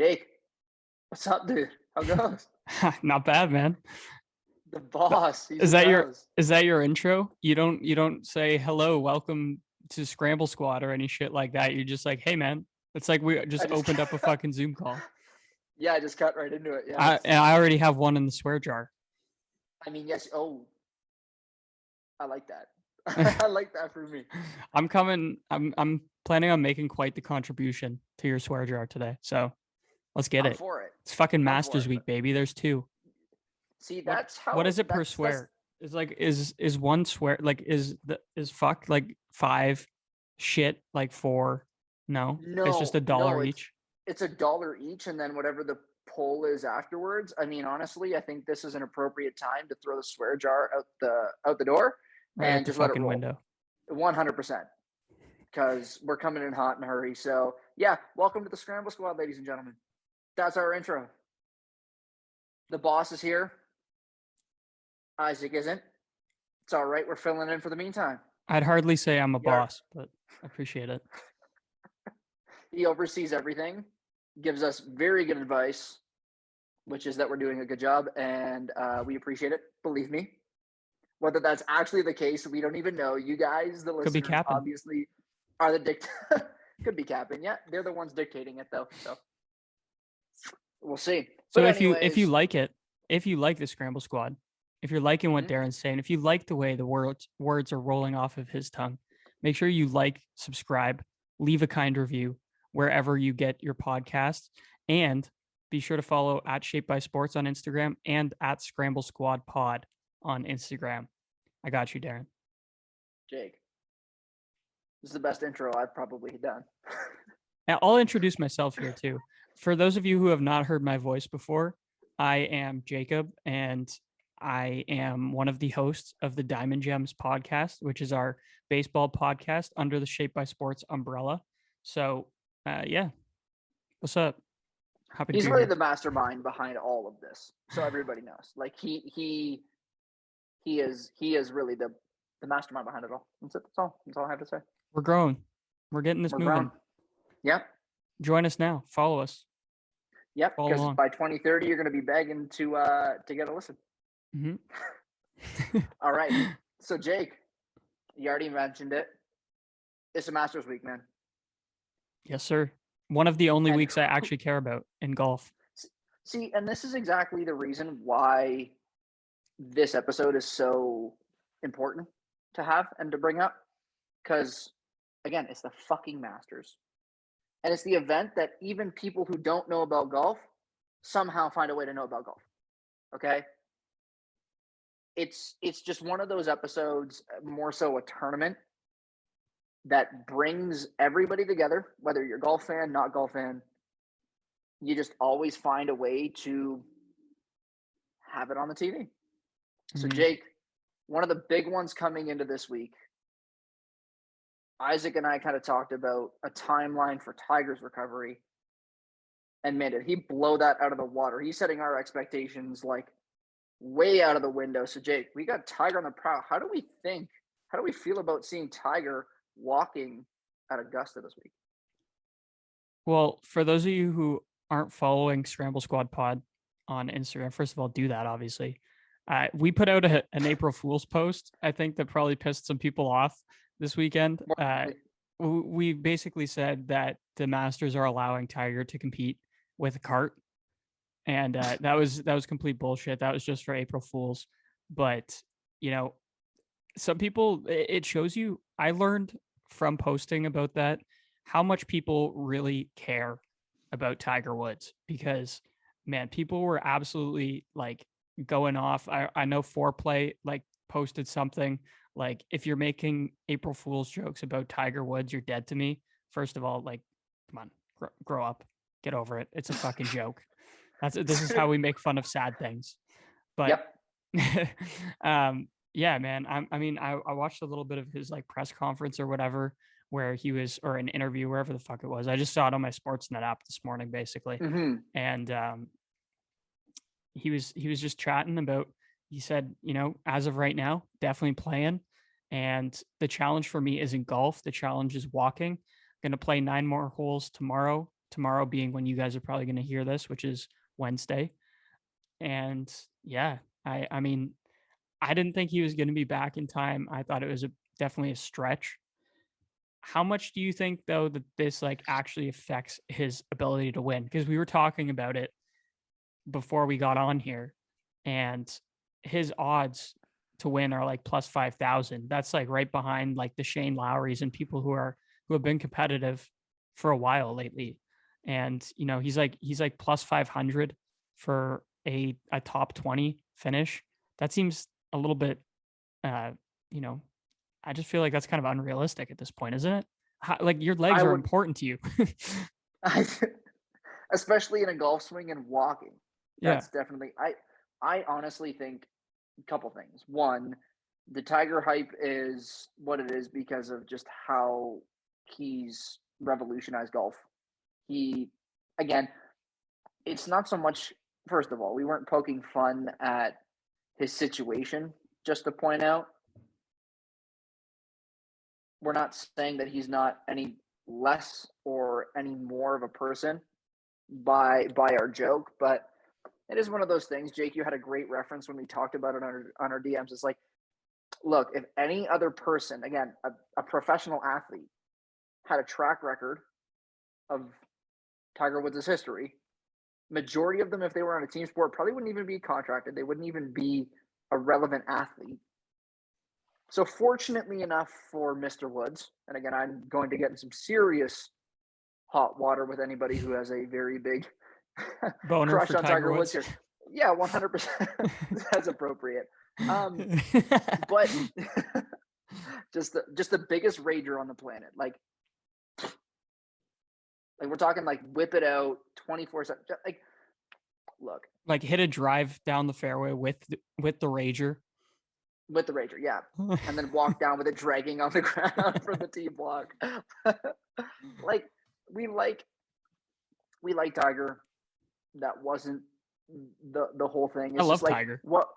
Jake, what's up, dude? How goes? Not bad, man. The boss. He's Is in that the your house. is that your intro? You don't say hello, welcome to Scramble Squad or any shit like that. You're just like, hey man. It's like we I just just opened up a fucking Zoom call. yeah, I just cut right into it. Yeah, And I already have one in the swear jar. yes. Oh, I like that. I like that for me. I'm planning on making quite the contribution to your swear jar today. So let's get I'm it. for it. It's fucking I'm for Masters it. Week, baby. There's two. See, What that's what how is it per that's swear? Is one swear like is fuck like 5, shit like 4? No, it's just no. $1 each. It's $1 each, and then whatever the poll is afterwards. I mean, honestly, I think this is an appropriate time to throw the swear jar out the door Right out and the just let it fucking roll. window. 100%. Because we're coming in hot and hurry. So, yeah, welcome to the Scramble Squad, ladies and gentlemen. That's our intro. The boss is here. Isaac isn't. It's all right. We're filling in for the meantime. I'd hardly say I'm a Yeah. boss, but I appreciate it. He oversees everything, gives us very good advice, which is that we're doing a good job, and we appreciate it. Believe me. Whether that's actually the case, we don't even know. You guys, the Could be listeners, capping. obviously are the could be capping. Yeah, they're the ones dictating it, though. So we'll see. So But if you anyways, like it, if you like the Scramble Squad, if you're liking what Darren's saying, if you like the way the words are rolling off of his tongue, make sure you like, subscribe, leave a kind review wherever you get your podcasts, and be sure to follow at Shaped by Sports on Instagram and at Scramble Squad Pod on Instagram. I got you, Darren. Jake, this is the best intro I've probably done. I'll introduce myself here too. For those of you who have not heard my voice before, I am Jacob, and I am one of the hosts of the Diamond Gems podcast, which is our baseball podcast under the Shaped by Sports umbrella. So, yeah, what's up? Happy to He's be really here. the mastermind behind all of this, so everybody knows. Like he is really the mastermind behind it all. That's it. That's all I have to say. We're growing. We're getting this We're moving. grown. Yep. Join us now. Follow us. Yep. Follow Because along. by 2030, you're going to be begging to get a listen. Mm-hmm. All right. So Jake, you already mentioned it. It's a Masters week, man. Yes, sir. One of the only And weeks I actually care about in golf. See, and this is exactly the reason why this episode is so important to have and to bring up. Because, again, it's the fucking Masters. And it's the event that even people who don't know about golf somehow find a way to know about golf. Okay? It's just one of those episodes, more so a tournament, that brings everybody together, whether you're a golf fan, not golf fan. You just always find a way to have it on the TV. So, Jake, one of the big ones coming into this week, Isaac and I kind of talked about a timeline for Tiger's recovery. And man, did he blow that out of the water. He's setting our expectations like way out of the window. So, Jake, we got Tiger on the prowl. How do we feel about seeing Tiger walking at Augusta this week? Well, for those of you who aren't following Scramble Squad Pod on Instagram, first of all, do that, obviously. We put out an April Fool's post, I think, that probably pissed some people off this weekend. We basically said that the Masters are allowing Tiger to compete with a cart. And that was complete bullshit. That was just for April Fools. But, some people, it shows you, I learned from posting about that how much people really care about Tiger Woods, because man, people were absolutely like going off. I know Foreplay like posted something like, if you're making April Fool's jokes about Tiger Woods, you're dead to me. First of all, like, come on, grow up, get over it. It's a fucking joke. This is how we make fun of sad things. But yep. Yeah, man. I watched a little bit of his like press conference or whatever, where he was, or an interview, wherever the fuck it was. I just saw it on my Sportsnet app this morning, basically. Mm-hmm. And he was just chatting about, he said, as of right now, definitely playing. And the challenge for me isn't golf. The challenge is walking. I'm going to play 9 more holes tomorrow tomorrow being when you guys are probably going to hear this, which is Wednesday. And yeah, I mean, I didn't think he was going to be back in time. I thought it was definitely a stretch. How much do you think though that this like actually affects his ability to win? Because we were talking about it before we got on here, and his odds to win are like plus 5,000. That's like right behind like the Shane Lowrys and people who have been competitive for a while lately. And you know, he's like plus 500 for a top 20 finish. That seems a little bit you know, I just feel like that's kind of unrealistic at this point, isn't it? Like your legs I are would, important to you. especially in a golf swing and walking. Yeah. That's definitely. I honestly think a couple things. One, the Tiger hype is what it is because of just how he's revolutionized golf. He, again, it's not so much. First of all, we weren't poking fun at his situation. Just to point out, we're not saying that he's not any less or any more of a person by our joke, but it is one of those things. Jake, you had a great reference when we talked about it on our DMs. It's like, look, if any other person, again, a professional athlete, had a track record of Tiger Woods' history, majority of them, if they were on a team sport, probably wouldn't even be contracted. They wouldn't even be a relevant athlete. So fortunately enough for Mr. Woods, and again, I'm going to get in some serious hot water with anybody who has a very big Boner crush for on Tiger Tiger Woods Woods. here. Yeah, 100%. That's appropriate. But just the biggest rager on the planet. Like we're talking like whip it out 24/7. Like, look, Like hit a drive down the fairway with the rager. with the rager, yeah, and then walk down with it dragging on the ground for the tee block. Like we like Tiger. That wasn't the whole thing. It's I love just like Tiger. what?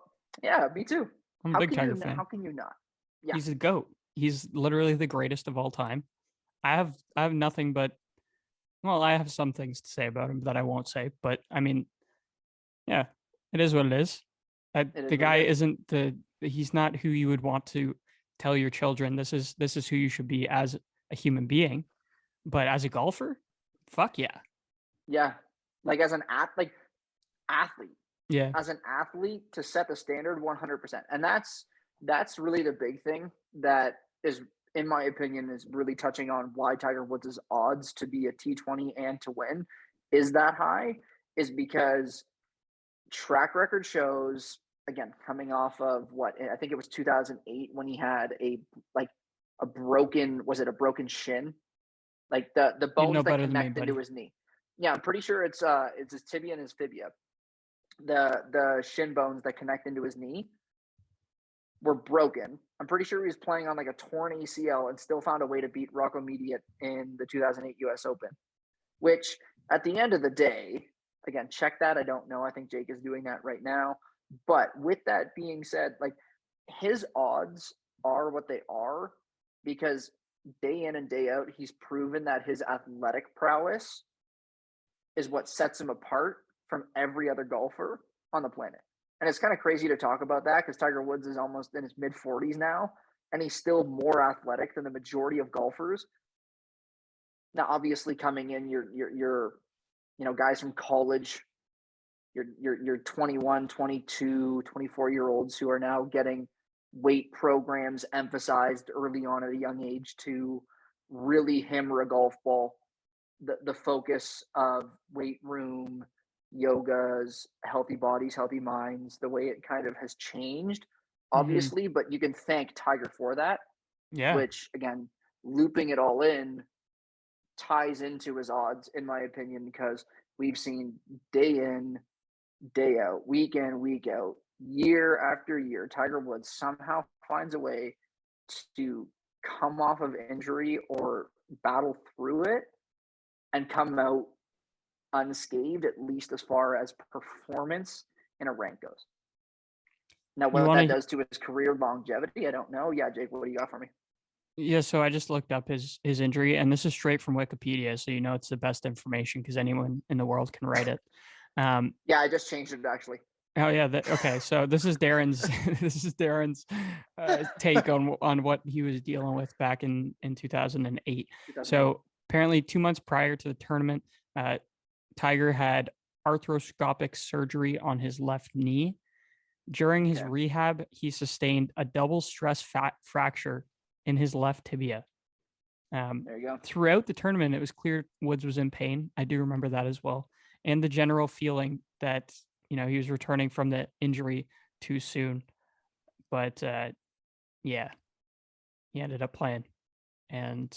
Yeah, me too. I'm a big Tiger fan. How can you not? Yeah, He's a GOAT. He's literally the greatest of all time. I have nothing but, well, I have some things to say about him that I won't say, but I mean, yeah, it is what it is. The guy isn't he's not who you would want to tell your children this is who you should be as a human being, but as a golfer, fuck yeah. Yeah, like as an athlete, Yeah. as an athlete to set the standard 100%, and that's really the big thing that is, in my opinion, is really touching on why Tiger Woods' odds to be a T20 and to win is that high, is because track record shows, again, coming off of what I think it was 2008 when he had a broken shin, like the You know bones that better than me, connect into buddy. his knee. Yeah, I'm pretty sure it's his tibia and his fibia. The shin bones that connect into his knee were broken. I'm pretty sure he was playing on like a torn ACL and still found a way to beat Rocco Mediate in the 2008 US Open, which at the end of the day, again, check that. I don't know. I think Jake is doing that right now. But with that being said, like his odds are what they are because day in and day out, he's proven that his athletic prowess is what sets him apart from every other golfer on the planet. And it's kind of crazy to talk about that because Tiger Woods is almost in his mid 40s now, and he's still more athletic than the majority of golfers. Now, obviously, coming in, you're guys from college, your 21, 22, 24-year-olds who are now getting weight programs emphasized early on at a young age to really hammer a golf ball. The focus of weight room, yogas, healthy bodies, healthy minds, the way it kind of has changed, obviously, but you can thank Tiger for that. Yeah. Which, again, looping it all in ties into his odds, in my opinion, because we've seen day in, day out, week in, week out, year after year, Tiger Woods somehow finds a way to come off of injury or battle through it and come out unscathed, at least as far as performance in a rank goes. Now, what that does to his career longevity, I don't know. Yeah, Jake, what do you got for me? Yeah, so I just looked up his injury, and this is straight from Wikipedia, so it's the best information because anyone in the world can write it. Yeah, I just changed it actually. Oh yeah, okay. So this is Darren's this is Darren's take on what he was dealing with back in 2008. 2008. So apparently 2 months prior to the tournament, Tiger had arthroscopic surgery on his left knee. During his rehab, he sustained a double stress fracture in his left tibia. There you go. Throughout the tournament, it was clear Woods was in pain. I do remember that as well. And the general feeling that, he was returning from the injury too soon. But yeah, he ended up playing. And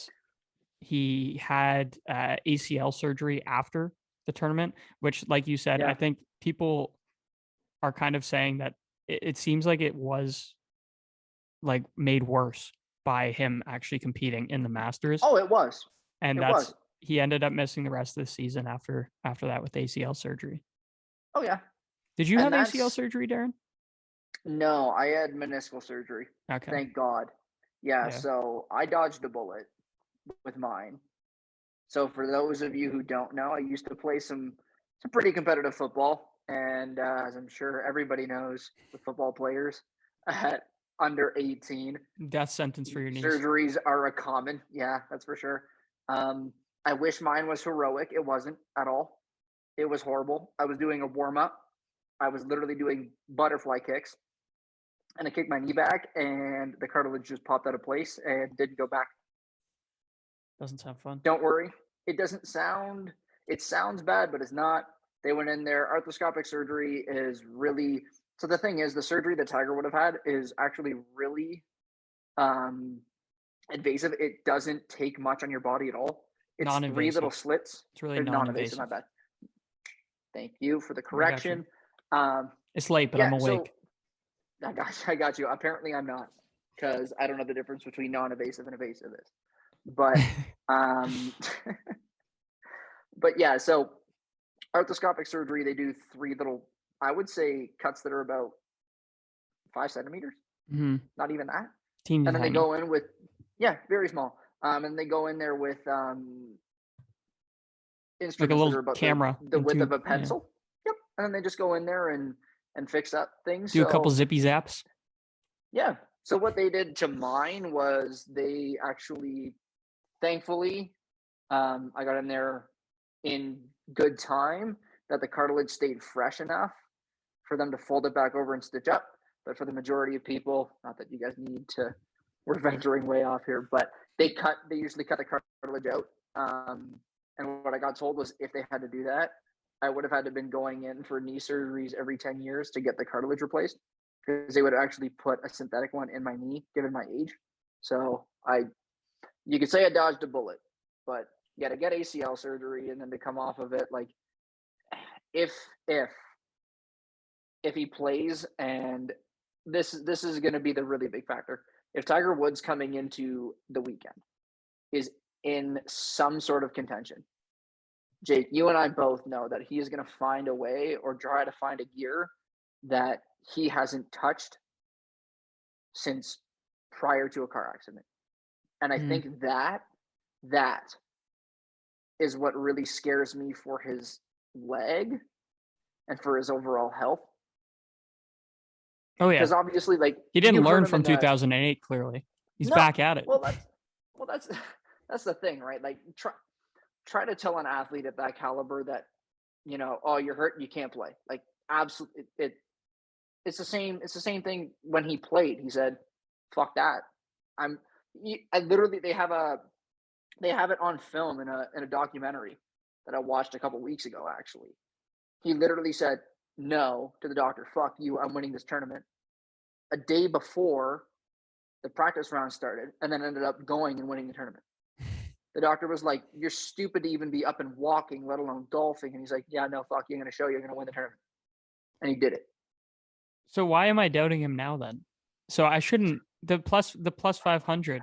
he had ACL surgery after the tournament, which, like you said, I think people are kind of saying that it seems like it was like made worse by him actually competing in the Masters. Oh, it was. And he ended up missing the rest of the season after that with ACL surgery. Oh yeah. Did you have ACL surgery, Darren? No, I had meniscal surgery. Okay. Thank God. Yeah, so I dodged a bullet with mine. So for those of you who don't know, I used to play some pretty competitive football. And as I'm sure everybody knows, the football players at under 18. Death sentence for your knees. Surgeries are a common. Yeah, that's for sure. I wish mine was heroic. It wasn't at all. It was horrible. I was doing a warm-up. I was literally doing butterfly kicks. And I kicked my knee back, and the cartilage just popped out of place and didn't go back. Doesn't sound fun. Don't worry. It sounds bad, but it's not. They went in there. Arthroscopic surgery is really, so the thing is, the surgery that Tiger would have had is actually really invasive. It doesn't take much on your body at all. It's non-invasive. 3 little slits. It's really non-invasive. My bad. Thank you for the correction. It's late, but I'm awake. So, I got you. Apparently I'm not, because I don't know the difference between non-invasive and invasive is. But but yeah, so arthroscopic surgery, they do 3 little, I would say, cuts that are about 5 centimeters. Mm-hmm. Not even that. Teeny and then tiny. they go in with, very small. And they go in there with instruments like a little that are about camera, the width of a pencil. Yeah. Yep. And then they just go in there and fix up things. Do a couple zippy zaps. Yeah. So what they did to mine was they actually, thankfully, I got in there in good time that the cartilage stayed fresh enough for them to fold it back over and stitch up. But for the majority of people, not that you guys need to, we're venturing way off here, but they usually cut the cartilage out. And what I got told was if they had to do that, I would have had to been going in for knee surgeries every 10 years to get the cartilage replaced, because they would actually put a synthetic one in my knee, given my age. So you could say I dodged a bullet, but yeah, to get ACL surgery and then to come off of it, like if he plays, and this is going to be the really big factor. If Tiger Woods coming into the weekend is in some sort of contention, Jake, you and I both know that he is going to find a way or try to find a gear that he hasn't touched since prior to a car accident. And I think that is what really scares me for his leg and for his overall health. Oh yeah, because obviously, like, he didn't learn from 2008. Clearly, he's back at it. Well, that's the thing, right? Like, try to tell an athlete at that caliber that, oh, you're hurt, you can't play. Like, absolutely, it's the same thing when he played. He said, "Fuck that." I literally, they have it on film in a documentary that I watched a couple weeks ago. Actually, he literally said no to the doctor. "Fuck you, I'm winning this tournament." A day before the practice round started, and then ended up going and winning the tournament. The doctor was like, "You're stupid to even be up and walking, let alone golfing." And he's like, "Yeah, no, fuck you. I'm going to show you. You're going to win the tournament." And he did it. So why am I doubting him now then? So I shouldn't, the plus 500,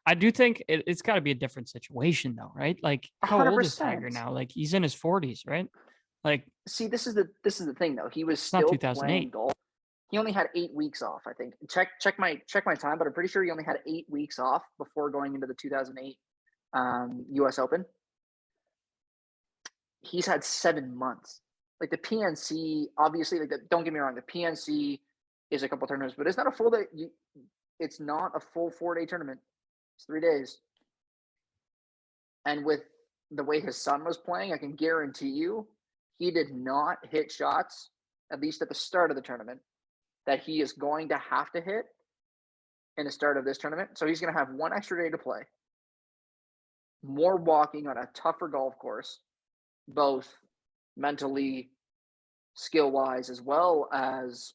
I do think it's got to be a different situation though, right? Like, how 100%. old is Tiger now? Like, he's in his 40s, right? Like, see, this is the thing though. He was still playing golf. he only had 8 weeks off, I think. Check my time, but I'm pretty sure he only had 8 weeks off before going into the 2008 US Open. He's had 7 months. Like the PNC, obviously, don't get me wrong, the PNC is a couple tournaments, but it's not a full day. It's not a full 4-day tournament. It's 3 days. And with the way his son was playing, I can guarantee you he did not hit shots, at least at the start of the tournament, that he is going to have to hit in the start of this tournament. So he's going to have 1 extra day to play, more walking on a tougher golf course, both mentally, skill-wise, as well as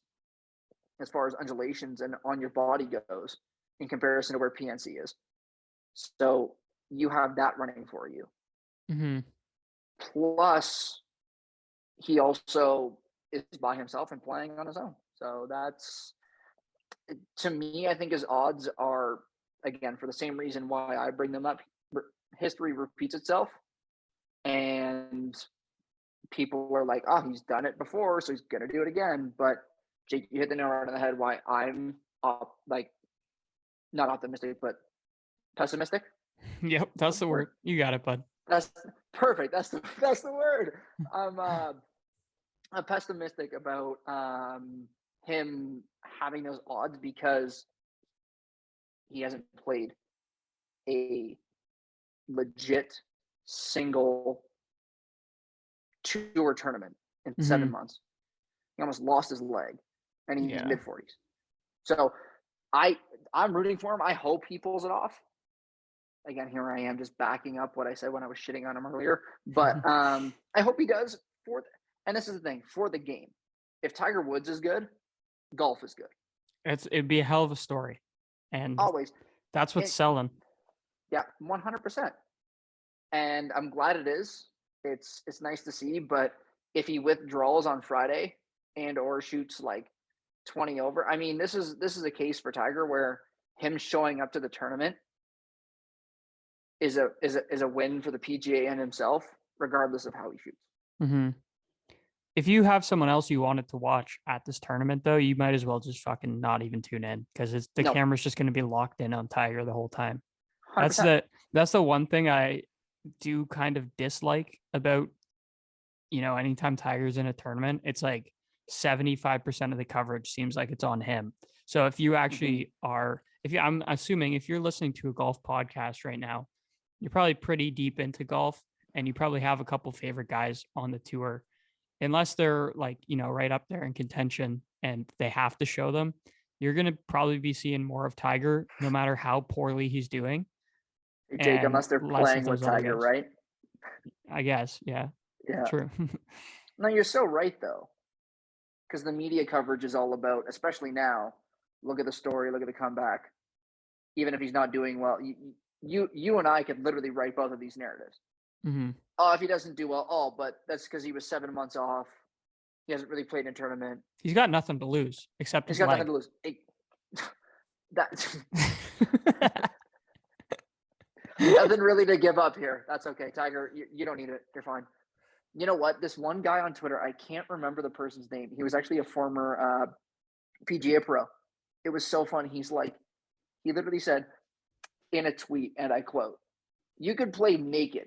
far as undulations and on your body goes in comparison to where PNC is. So you have that running for you. Mm-hmm. Plus, he also is by himself and playing on his own. So that's, to me, I think his odds are, again, for the same reason why I bring them up. History repeats itself. And people are like, oh, he's done it before, so he's going to do it again. But Jake, you hit the nail right on the head why I'm not optimistic, but pessimistic. Yep, that's the word. You got it, bud. That's perfect. That's the word. I'm pessimistic about him having those odds because he hasn't played a legit single tour tournament in 7 months. He almost lost his leg, and he's mid-40s. So I'm rooting for him. I hope he pulls it off. Again, here I am just backing up what I said when I was shitting on him earlier. But I hope he does and this is the thing, for the game. If Tiger Woods is good, golf is good. It'd be a hell of a story. And always. That's what's selling. Yeah, 100%. And I'm glad it is. It's nice to see, but if he withdraws on Friday and or shoots like 20 over, I mean, this is a case for Tiger where him showing up to the tournament is a win for the PGA and himself, regardless of how he shoots. Mm-hmm. If you have someone else you wanted to watch at this tournament, though, you might as well just fucking not even tune in because the camera's just going to be locked in on Tiger the whole time. 100%. That's the one thing I do kind of dislike about, anytime Tiger's in a tournament, it's like 75% of the coverage seems like it's on him. So if you actually I'm assuming if you're listening to a golf podcast right now, you're probably pretty deep into golf and you probably have a couple favorite guys on the tour, unless they're like, right up there in contention and they have to show them. You're going to probably be seeing more of Tiger no matter how poorly he's doing. Jake, unless they're playing with Tiger, right? I guess, yeah. Yeah. True. No, you're so right, though. Because the media coverage is all about, especially now, look at the story, look at the comeback. Even if he's not doing well, you and I could literally write both of these narratives. Mm-hmm. Oh, if he doesn't do well, but that's because he was 7 months off. He hasn't really played in a tournament. He's got nothing to lose except his leg. Nothing to lose. Nothing really to give up here. That's okay, Tiger. You don't need it. You're fine. You know what? This one guy on Twitter, I can't remember the person's name. He was actually a former PGA pro. It was so fun. He literally said in a tweet, and I quote, "You could play naked,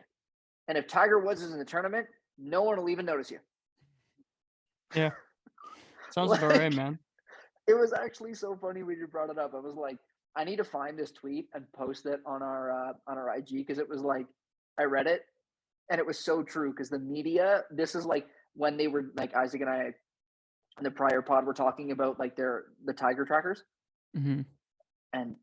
and if Tiger Woods is in the tournament, no one will even notice you." Yeah. Sounds about right, man. It was actually so funny when you brought it up. I was like, I need to find this tweet and post it on our IG, because it was like, I read it and it was so true, because the media, this is like when they were like, Isaac and I in the prior pod were talking about like the Tiger trackers. Mm-hmm. And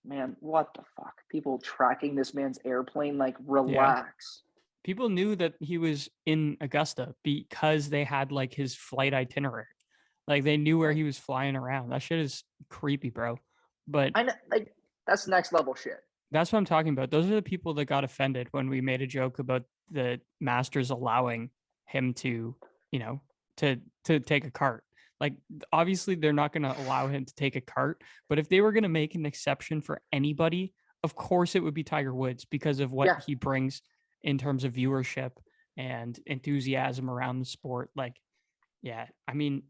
man, what the fuck? People tracking this man's airplane, like, relax. Yeah. People knew that he was in Augusta because they had like his flight itinerary. Like they knew where he was flying around. That shit is creepy, bro. But I know, like, that's next level shit. That's what I'm talking about. Those are the people that got offended when we made a joke about the Masters allowing him to, to take a cart. Like, obviously they're not going to allow him to take a cart, but if they were going to make an exception for anybody, of course it would be Tiger Woods, because of what he brings in terms of viewership and enthusiasm around the sport. Like, yeah, I mean,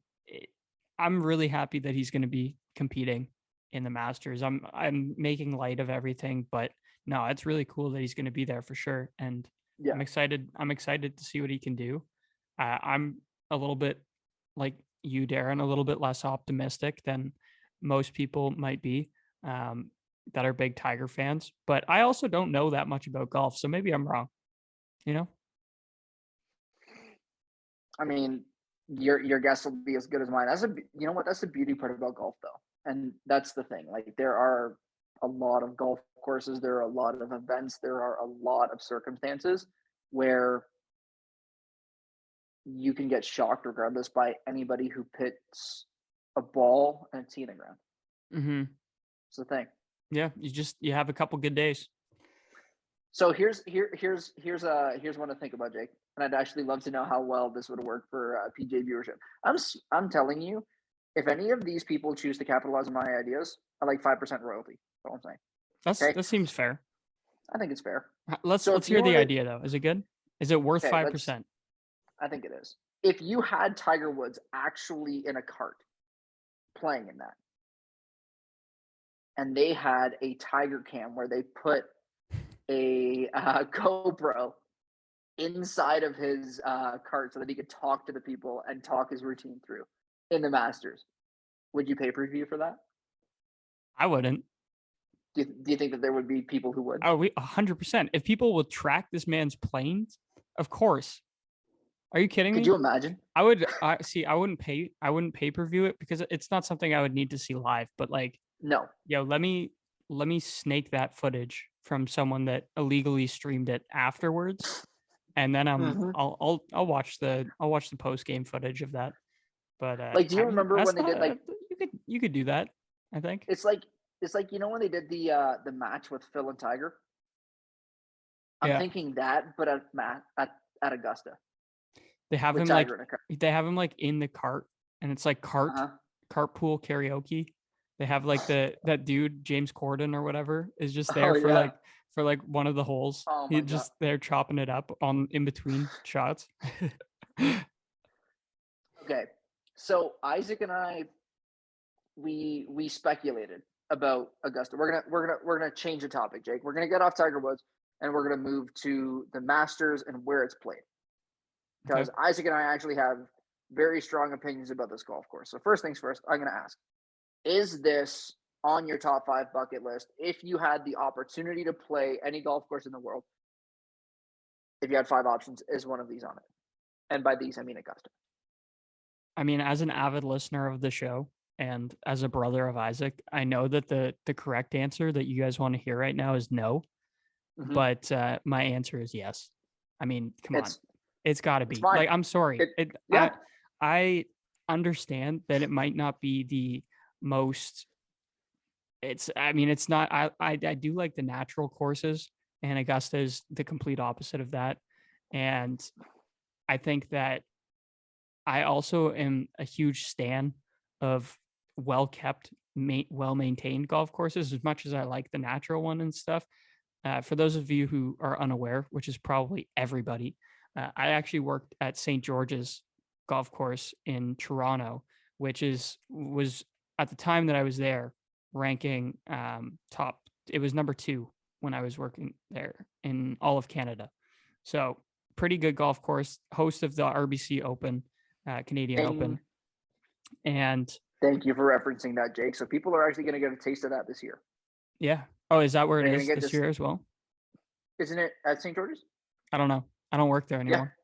I'm really happy that he's going to be competing in the Masters. I'm making light of everything, but no, it's really cool that he's going to be there for sure. And Yeah. I'm excited to see what he can do. I'm a little bit like you, Darren, a little bit less optimistic than most people might be that are big Tiger fans. But I also don't know that much about golf, so maybe I'm wrong. You know? I mean, your guess will be as good as mine. You know what? That's the beauty part about golf, though, and that's the thing. Like, there are a lot of golf courses, there are a lot of events, there are a lot of circumstances where you can get shocked regardless by anybody who pits a ball and a tee in the ground. Mm-hmm. It's the thing. Yeah, you have a couple good days. So here's one to think about, Jake, and I'd actually love to know how well this would work for PJ viewership. I'm telling you, if any of these people choose to capitalize on my ideas, I like 5% royalty. That's all I'm saying. That seems fair. I think it's fair. Let's hear the idea though. Is it good? Is it worth 5%? I think it is. If you had Tiger Woods actually in a cart playing in that, and they had a Tiger Cam where they put a GoPro inside of his cart so that he could talk to the people and talk his routine through in the Masters, would you pay per view for that? I wouldn't. Do you think that there would be people who would? Oh, 100%. If people will track this man's planes, of course. Are you kidding me? Could you imagine? I would. I wouldn't pay per view it because it's not something I would need to see live. But like, no. Let me snake that footage from someone that illegally streamed it afterwards, and then I'll watch the post game footage of that. But like, do you remember when they did like you could do that? I think it's like when they did the match with Phil and Tiger. I'm thinking that, but at Augusta. They have him like in the cart, and it's like carpool karaoke. They have like that dude James Corden or whatever is just there for like one of the holes. Oh He's just there chopping it up in between shots. Okay, so Isaac and I, we speculated about Augusta. We're gonna change the topic, Jake. We're gonna get off Tiger Woods and we're gonna move to the Masters and where it's played. Because Isaac and I actually have very strong opinions about this golf course. So first things first, I'm going to ask, is this on your top 5 bucket list? If you had the opportunity to play any golf course in the world, if you had 5 options, is one of these on it? And by these, I mean Augusta. I mean, as an avid listener of the show and as a brother of Isaac, I know that the correct answer that you guys want to hear right now is no. Mm-hmm. But my answer is yes. I mean, come on. It's got to be. Like, I'm sorry. I understand that it might not be the most. It's not. I do like the natural courses, and Augusta is the complete opposite of that. And I think that I also am a huge stan of well-kept, well-maintained golf courses, as much as I like the natural one and stuff. For those of you who are unaware, which is probably everybody, I actually worked at St. George's Golf Course in Toronto, which was at the time that I was there ranking top. It was number 2 when I was working there in all of Canada. So pretty good golf course, host of the RBC Open, Canadian Open. And thank you for referencing that, Jake. So people are actually going to get a taste of that this year. Yeah. Oh, is that where it is this year as well? Isn't it at St. George's? I don't know. I don't work there anymore.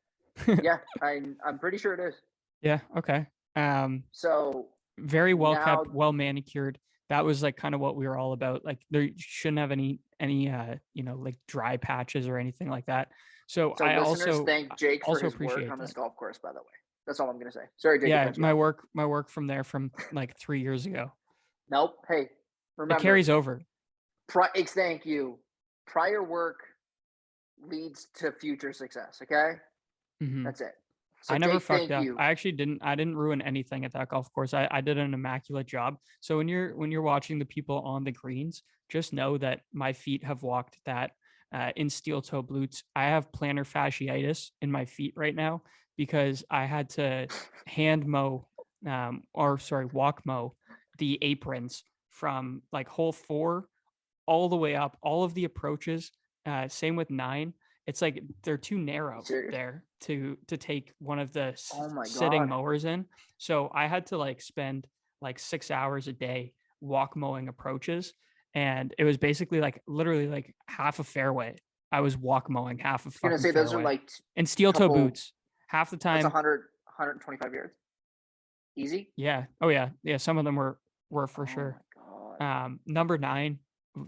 Yeah, I'm pretty sure it is. Yeah. Okay. So very well kept, well manicured. That was like kind of what we were all about. Like, there shouldn't have any like dry patches or anything like that. So I also thank Jake for his work on this golf course. By the way, that's all I'm gonna say. Sorry, Jake. Yeah, my work from there from like 3 years ago. Nope. Hey, remember, it carries over. Thank you. Prior work leads to future success. Okay, That's it. So I never fucked up. I actually didn't ruin anything at that golf course. I did an immaculate job. So when you're watching the people on the greens, just know that my feet have walked that in steel toe boots. I have plantar fasciitis in my feet right now because I had to hand mow walk mow the aprons from like hole 4 all the way up, all of the approaches. Same with 9. It's like they're too narrow Serious? there to take one of the Oh my sitting God. mowers in. So I had to like spend like 6 hours a day walk mowing approaches, and it was basically like literally like half a fairway. I was walk mowing half a I'm gonna fucking say those are fairway like and steel toe couple. boots half the That's time. 125 yards. Easy. Yeah. Oh yeah. Yeah. Some of them were for Oh sure. my God. Number 9,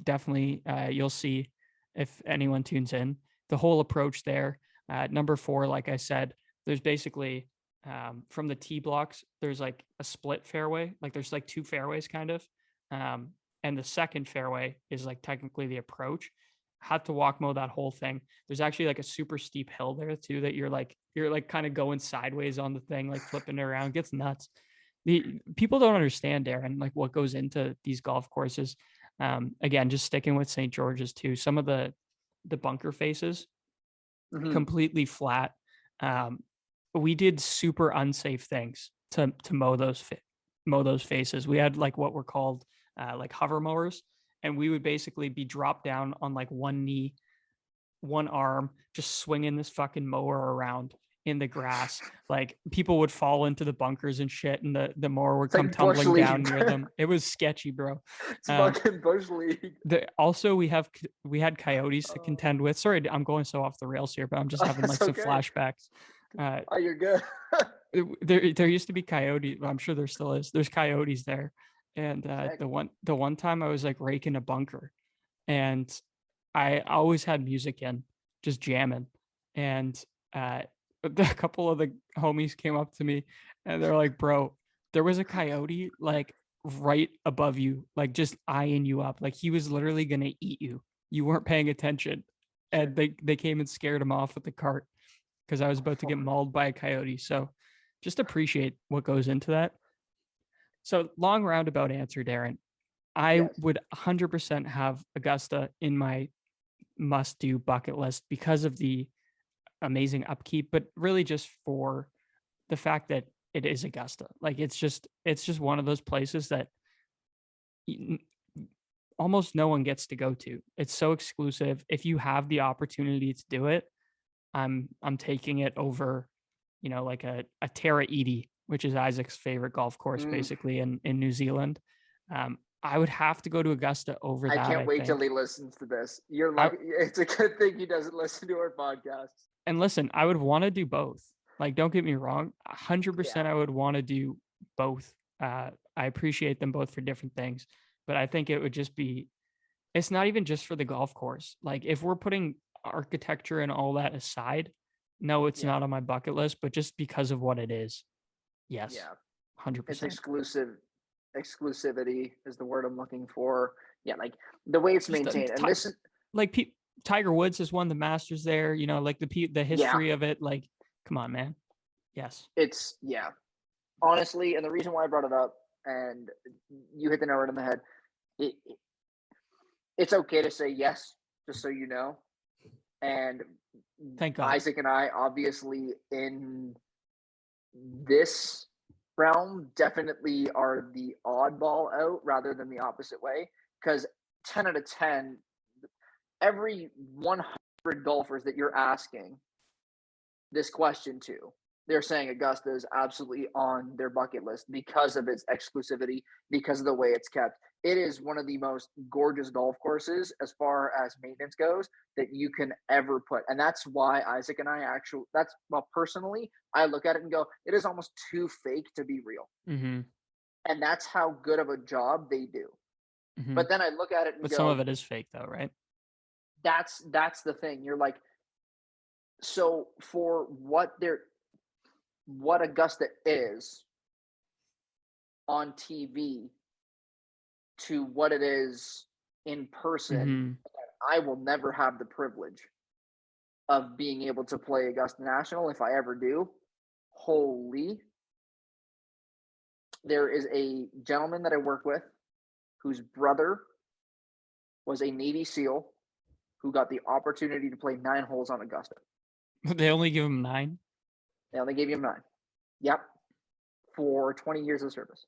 definitely. You'll see if anyone tunes in the whole approach there. Number 4, like I said, there's basically from the tee blocks, there's like a split fairway. Like there's like 2 fairways kind of. And the second fairway is like technically the approach. Had to walk mow that whole thing. There's actually like a super steep hill there too that you're like kind of going sideways on the thing, like flipping it around. It gets nuts. The people don't understand, Darren, like what goes into these golf courses. Again, just sticking with St. George's too. Some of the bunker faces Mhm. completely flat. We did super unsafe things to mow those faces. We had like what were called like hover mowers, and we would basically be dropped down on like one knee, one arm, just swinging this fucking mower around in the grass. Like people would fall into the bunkers and shit, and the mower would It's come like Bush tumbling down League. near them. It was sketchy, bro. It's Um, fucking Bush League. also we had coyotes to contend with. Sorry, I'm going so off the rails here, but I'm just having like That's some okay. flashbacks. Oh, you're good. There used to be coyotes. I'm sure there still is. There's coyotes there, and Sick. the one time I was like raking a bunker, and I always had music in, just jamming, and a couple of the homies came up to me, and they're like, "Bro, there was a coyote like right above you, like just eyeing you up, like he was literally gonna eat you. You weren't paying attention." And they came and scared him off with the cart because I was about to get mauled by a coyote. So just appreciate what goes into that. So long roundabout answer, Darren. I Yes. would 100% have Augusta in my must do bucket list because of the amazing upkeep, but really just for the fact that it is Augusta. Like it's just one of those places that almost no one gets to go to. It's so exclusive. If you have the opportunity to do it, I'm taking it over, like a Terra Edie, which is Isaac's favorite golf course, basically in New Zealand. I would have to go to Augusta over that. I can't wait till he listens to this. You're like, it's a good thing he doesn't listen to our podcasts. And listen, I would want to do both. Like, don't get me wrong, 100% I would want to do both. I appreciate them both for different things, but I think it would just be, it's not even just for the golf course. Like if we're putting architecture and all that aside, no, it's not on my bucket list, but just because of what it is. Yes. Yeah. 100%. It's exclusivity is the word I'm looking for. Yeah. Like the way it's maintained. And this is like Tiger Woods has won the Masters there, like the history of it. Like, come on, man. Yes. It's honestly, and the reason why I brought it up, and you hit the nail right on the head. It's okay to say yes, just so you know. And thank God. Isaac and I, obviously, in this realm, definitely are the oddball out rather than the opposite way. Because 10 out of 10, every 100 golfers that you're asking this question to, they're saying Augusta is absolutely on their bucket list because of its exclusivity, because of the way it's kept. It is one of the most gorgeous golf courses as far as maintenance goes that you can ever put. And that's why Isaac and I personally, I look at it and go, it is almost too fake to be real. Mm-hmm. And that's how good of a job they do. Mm-hmm. But then I look at it and go, some of it is fake though, right? That's the thing. You're like, so for what Augusta is on TV to what it is in person, I will never have the privilege of being able to play Augusta National. If I ever do, there is a gentleman that I work with whose brother was a Navy SEAL who got the opportunity to play 9 holes on Augusta. They only give him 9? They only gave him 9. Yep. for 20 years of service.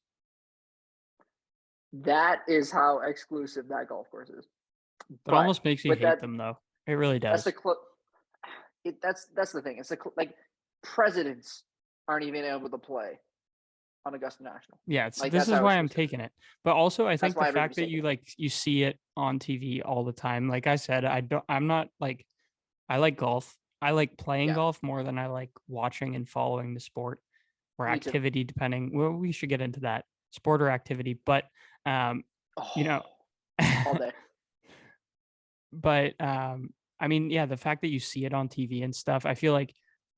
That is how exclusive that golf course is. It almost makes you hate them, though. It really does. That's the thing. It's like presidents aren't even able to play on Augusta National. Yeah, this is why I'm taking it. But also, I think the fact that you see it on TV all the time. Like I said, I'm not like, I like golf. I like playing golf more than I like watching and following the sport or activity, depending. Well, we should get into that, sport or activity. But you know, all day. But I mean, yeah, the fact that you see it on TV and stuff, I feel like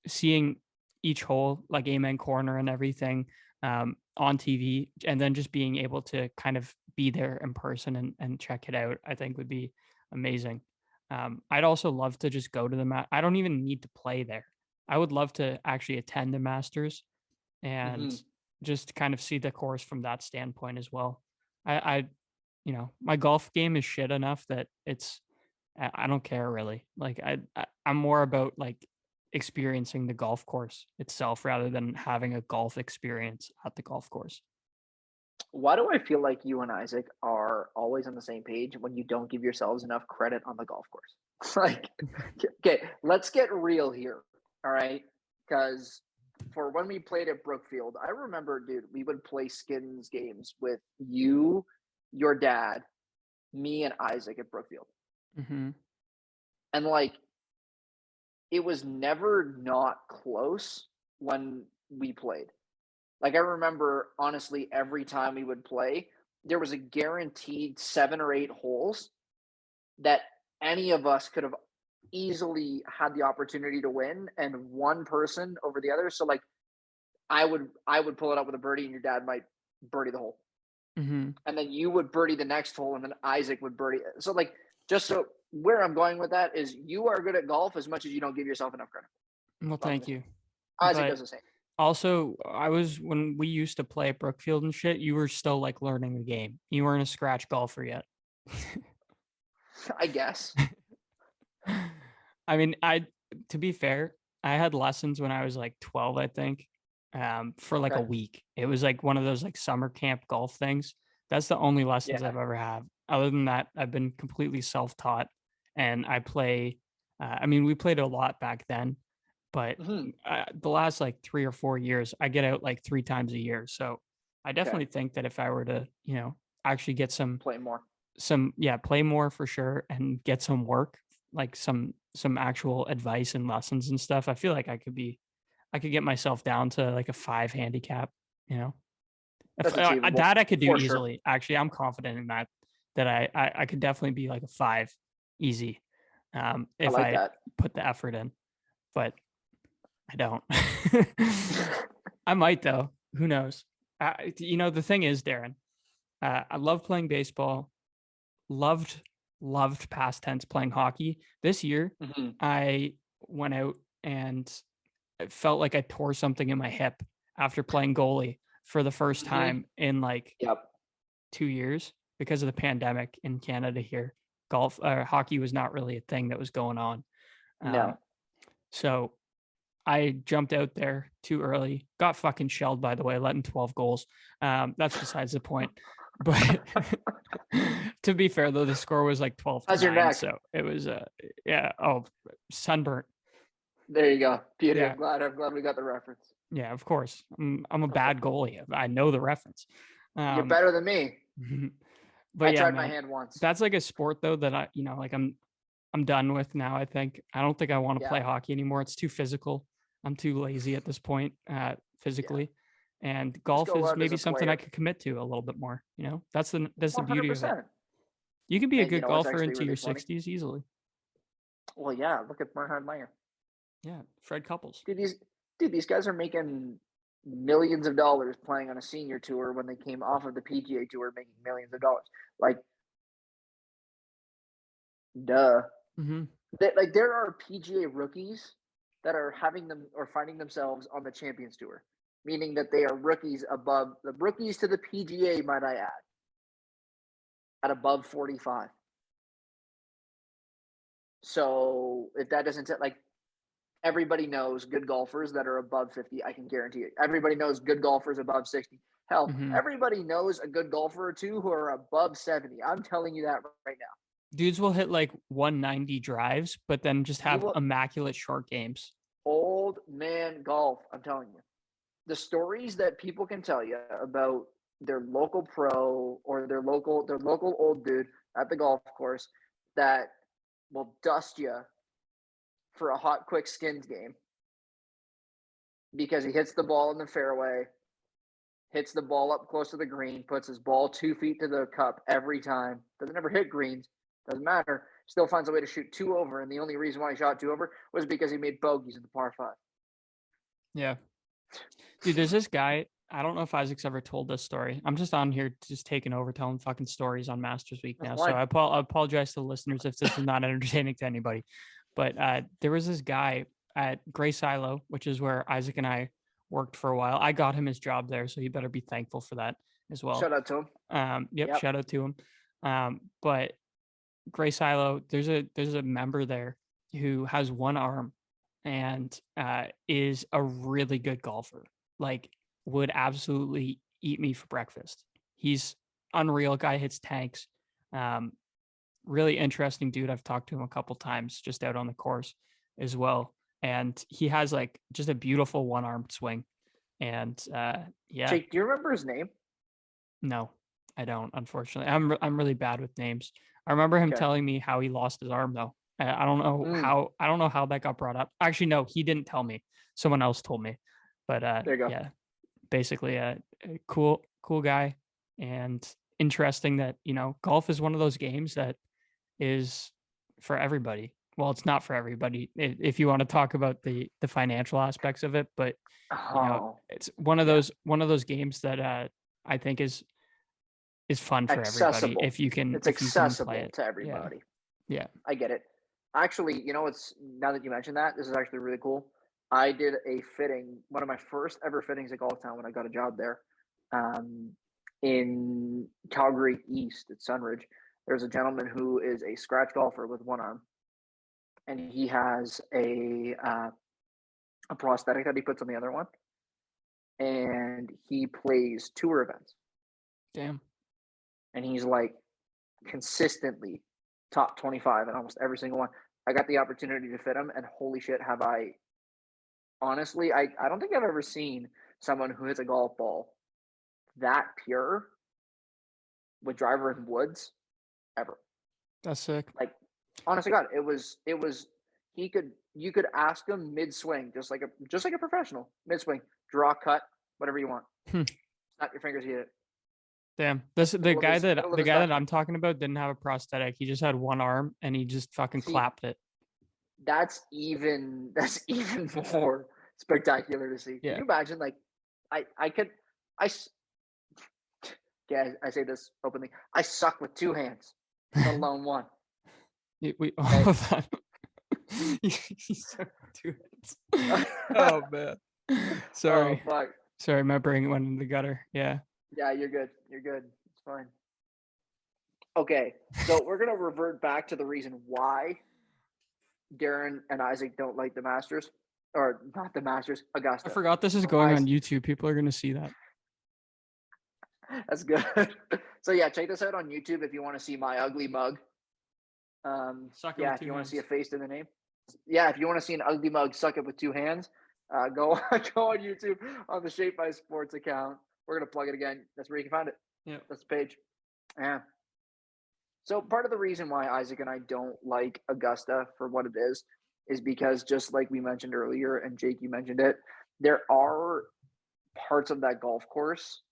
seeing each hole, like Amen Corner and everything, on TV, and then just being able to kind of be there in person and check it out, I think would be amazing. I'd also love to just go to the I don't even need to play there. I would love to actually attend the Masters and just kind of see the course from that standpoint as well. I my golf game is shit enough that I don't care really. Like I'm more about like experiencing the golf course itself rather than having a golf experience at the golf course. Why do I feel like you and Isaac are always on the same page when you don't give yourselves enough credit on the golf course? Like, okay, let's get real here. All right. Because for when we played at Brookfield, I remember, dude, we would play skins games with you, your dad, me, and Isaac at Brookfield. Mm-hmm. And like, it was never not close when we played. Like, I remember, honestly, every time we would play, there was a guaranteed 7 or 8 holes that any of us could have easily had the opportunity to win, and one person over the other. So, like, I would pull it up with a birdie, and your dad might birdie the hole. Mm-hmm. And then you would birdie the next hole, and then Isaac would birdie. So, like, just so where I'm going with that is you are good at golf as much as you don't give yourself enough credit. Well, thank you. Isaac does the same. Also, when we used to play at Brookfield and shit, you were still like learning the game. You weren't a scratch golfer yet. I guess. I mean, to be fair, I had lessons when I was like 12, I think, for like a week. It was like one of those like summer camp golf things. That's the only lessons I've ever had. Other than that, I've been completely self-taught, and I play. I mean, we played a lot back then, but the last like 3 or 4 years, I get out like 3 times a year. So I definitely think that if I were to, actually get play more for sure, and get some work, like some actual advice and lessons and stuff, I feel like I could get myself down to like a 5 handicap, that I could do easily. Sure. Actually, I'm confident in that I could definitely be like a 5 easy, if I put the effort in, but I don't. I might though. Who knows? The thing is, Darren, I love playing baseball. Loved past tense playing hockey. This year, I went out and it felt like I tore something in my hip after playing goalie for the first time in like 2 years because of the pandemic in Canada here. Hockey was not really a thing that was going on. So I jumped out there too early, got fucking shelled, by the way, letting 12 goals. That's besides the point. But to be fair, though, the score was like 12-9. So it was, sunburnt. There you go. Beauty. Yeah. I'm glad we got the reference. Yeah, of course. I'm a bad goalie. I know the reference. You're better than me. But I tried my hand once. That's like a sport though that I'm done with now. I think I don't think I want to play hockey anymore. It's too physical. I'm too lazy at this point, physically. And golf is maybe something I could commit to a little bit more. That's the beauty of it. You could be a good golfer into your 60s easily. Well, yeah. Look at Bernhard Meyer. Yeah, Fred Couples. These guys are making millions of dollars playing on a senior tour when they came off of the PGA tour making millions of dollars. Like, duh. There are PGA rookies that are finding themselves on the Champions Tour, meaning that they are rookies above the rookies to the PGA, might I add, at above 45. So if that doesn't Everybody knows good golfers that are above 50. I can guarantee it. Everybody knows good golfers above 60. Hell, Mhm. everybody knows a good golfer or two who are above 70. I'm telling you that right now. Dudes will hit like 190 drives, but then just You have will immaculate short games. old man golf. I'm telling you, the stories that people can tell you about their local pro or their local old dude at the golf course that will dust you for a hot quick skins game because he hits the ball in the fairway, hits the ball up close to the green, puts his ball 2 feet to the cup every time. Doesn't ever hit greens. Doesn't matter. Still finds a way to shoot 2 over. And the only reason why he shot 2 over was because he made bogeys in the par 5. Yeah. Dude, there's this guy. I don't know if Isaac's ever told this story. I'm just on here just taking over, telling fucking stories on Masters Week That's now. So fine. I apologize to the listeners if this is not entertaining to anybody. But there was this guy at Gray Silo, which is where Isaac and I worked for a while. I got him his job there, so he better be thankful for that as well. Shout out to him. Yep, Yep. shout out to him. But Gray Silo, there's a member there who has one arm and is a really good golfer. Like, would absolutely eat me for breakfast. He's unreal. Guy hits tanks. Really interesting dude. I've talked to him a couple times just out on the course as well. And he has like just a beautiful one-armed swing. And yeah, Jake, do you remember his name? no, I don't. Unfortunately, I'm really bad with names. I remember him Okay. telling me how he lost his arm though. I don't know how. I don't know how that got brought up. Actually, no, he didn't tell me. Someone else told me. But There you go. yeah, basically a cool guy, and interesting that golf is one of those games that is for everybody. Well, it's not for everybody if you want to talk about the financial aspects of it, but Oh, it's one of yeah. those games that I think is fun for everybody Accessible. if you can It's if you can play accessible it. to Yeah. everybody. Yeah. I get it. Actually, it's now that you mentioned that, this is actually really cool. I did a fitting, one of my first ever fittings at Golf Town when I got a job there, um, in Calgary East at Sunridge. There's a gentleman who is a scratch golfer with one arm, and he has a prosthetic that he puts on the other one, and he plays tour events, Damn. and he's like consistently top 25 in almost every single one. I got the opportunity to fit him, and holy shit, have I honestly, I don't think I've ever seen someone who hits a golf ball that pure with driver and woods ever. That's sick. Like, honestly, God, he could you could ask him mid swing, just like a professional mid swing, draw, cut, whatever you want. Hmm. Snap your fingers, hit it. Damn. This the Middle of guy his that middle of the his guy that driveway. I'm talking about didn't have a prosthetic. He just had one arm and he just fucking See, clapped it. that's even more spectacular to see. Can Yeah. you imagine? Like, I could I yeah, I say this openly. I suck with two hands, let alone one. We Okay? all of that. Oh man. Sorry. Oh fuck. Sorry, my brain went in the gutter. Yeah. Yeah, you're good. You're good. It's fine. Okay, so we're gonna revert back to the reason why Darren and Isaac don't like the Masters, or not the Masters, I Augusta. forgot this is So going on YouTube. People are gonna see that. that's good. So yeah, check this out on YouTube if you want to see my ugly mug. Suck it Yeah, with if two you want to see a hands. face in the name. Yeah, if you want to see an ugly mug suck it with two hands, go go on YouTube on the Shape by Sports account. We're gonna plug it again. That's where you can find it. Yeah. That's the page. Yeah. So part of the reason why Isaac and I don't like Augusta for what it is because just like we mentioned earlier, and Jake, you mentioned it, there are parts of that golf course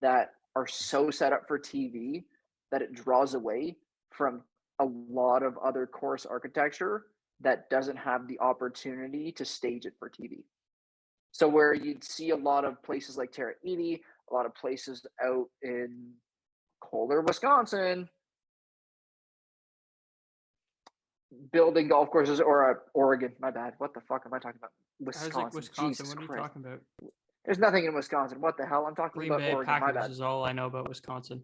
that are so set up for TV that it draws away from a lot of other course architecture that doesn't have the opportunity to stage it for TV. So where you'd see a lot of places like Terra Edy, a lot of places out in colder Wisconsin, building golf courses, or Oregon. My bad. What the fuck am I talking about? I was like, Wisconsin. Wisconsin. Jesus What are you Christ. talking about? There's nothing in Wisconsin. What the hell? I'm talking Green about Bay Oregon. My Packers bad. is all I know about Wisconsin.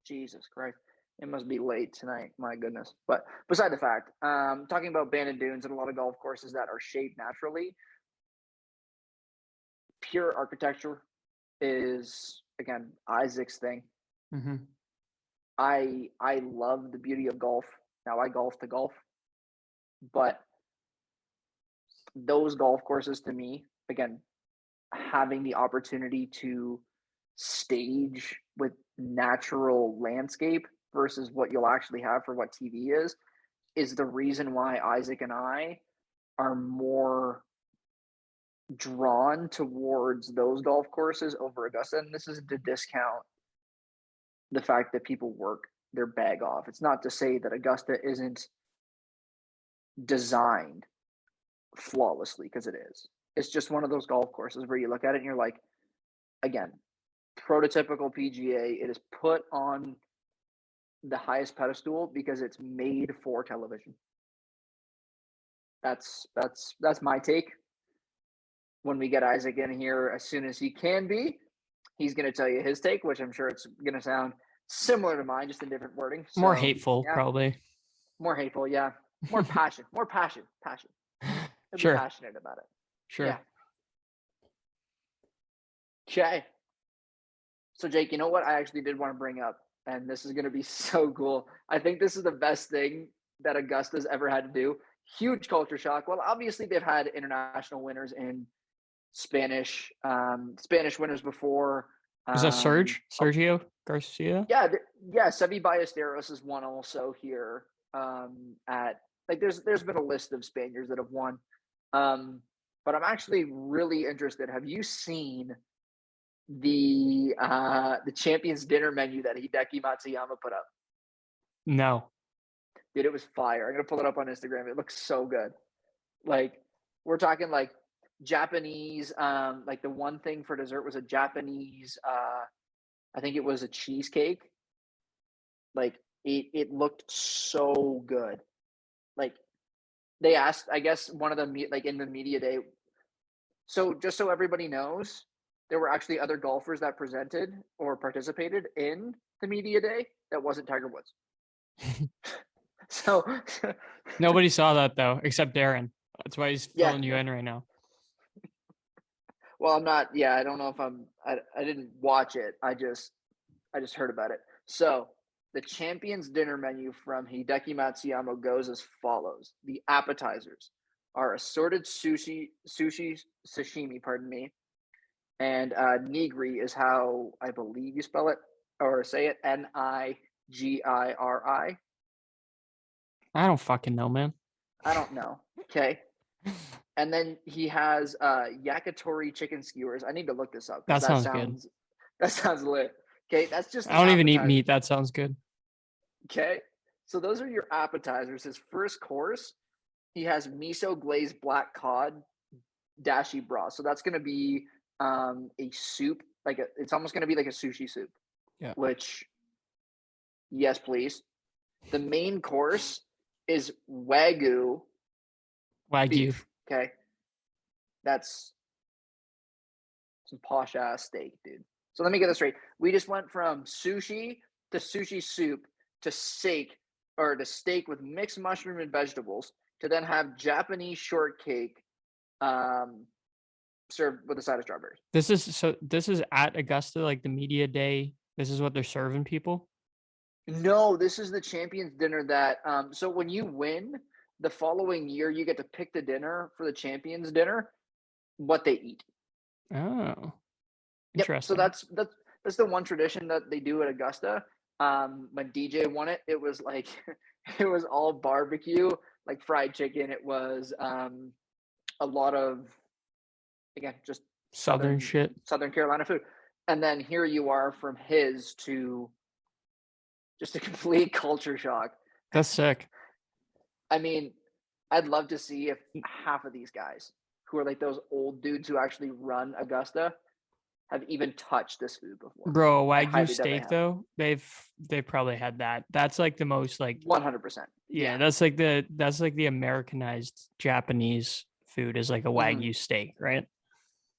Jesus Christ. It must be late tonight. My goodness. But beside the fact, talking about banded dunes and a lot of golf courses that are shaped naturally, pure architecture is, again, Isaac's thing. Mm-hmm. I love the beauty of golf. Now I golf to golf, but those golf courses to me, again, having the opportunity to stage with natural landscape versus what you'll actually have for what TV is the reason why Isaac and I are more drawn towards those golf courses over Augusta. And this isn't to discount the fact that people work their bag off. It's not to say that Augusta isn't designed flawlessly, because it is. It's just one of those golf courses where you look at it and you're like, again, prototypical PGA. It is put on the highest pedestal because it's made for television. That's my take. When we get Isaac in here as soon as he can be, he's going to tell you his take, which I'm sure it's going to sound similar to mine, just in different wording. So, More hateful, yeah. probably. More hateful, yeah. More passion. He'll Sure. be passionate about it. Sure. Yeah. Okay. So, Jake, you know what I actually did want to bring up, and this is going to be so cool. I think this is the best thing that Augusta's ever had to do. Huge culture shock. Well, obviously they've had international winners in Spanish winners before. Is that Sergio Garcia? Yeah. Sevi Ballesteros is one also here. There's been a list of Spaniards that have won. But I'm actually really interested. Have you seen the Champions Dinner menu that Hideki Matsuyama put up? No. Dude, it was fire. I'm gonna pull it up on Instagram. It looks so good. Like, we're talking like Japanese. Like, the one thing for dessert was a Japanese. I think it was a cheesecake. Like, it looked so good. Like, they asked, I guess, one of the like in the media day. So just so everybody knows, there were actually other golfers that presented or participated in the media day that wasn't Tiger Woods. So nobody saw that though, except Darren. That's why he's filling you in right now. Well, I'm not. Yeah, I don't know if I didn't watch it. I just heard about it. So the Champions Dinner menu from Hideki Matsuyama goes as follows: the appetizers are assorted sashimi, pardon me, and nigiri is how I believe you spell it or say it, Nigiri. I don't fucking know, man. I don't know. Okay. And then he has yakitori chicken skewers. I need to look this up. That sounds good. That sounds lit. Okay, that's just. I don't even eat meat. That sounds good. Okay, so those are your appetizers. His first course, he has miso glazed black cod dashi broth. So that's going to be a soup. It's almost going to be like a sushi soup. Yeah. Which, yes, please. The main course is Wagyu beef. Okay. That's some posh ass steak, dude. So let me get this straight. We just went from sushi to sushi soup to steak with mixed mushroom and vegetables to then have Japanese shortcake served with a side of strawberries. This is at Augusta, like the media day. This is what they're serving people? No, this is the Champions Dinner that so when you win, the following year you get to pick the dinner for the Champions Dinner, what they eat. Oh. Interesting. Yep, so that's the one tradition that they do at Augusta. When DJ won it, it was like it was all barbecue, like fried chicken. It was a lot of, again, just Southern shit. Southern Carolina food. And then here you are from his to just a complete culture shock. That's sick. I mean, I'd love to see if half of these guys who are like those old dudes who actually run Augusta have even touched this food before. Bro, Wagyu steak though, they've probably had that. That's like the most like 100%. Yeah, that's like the Americanized Japanese food is like a Wagyu steak, right?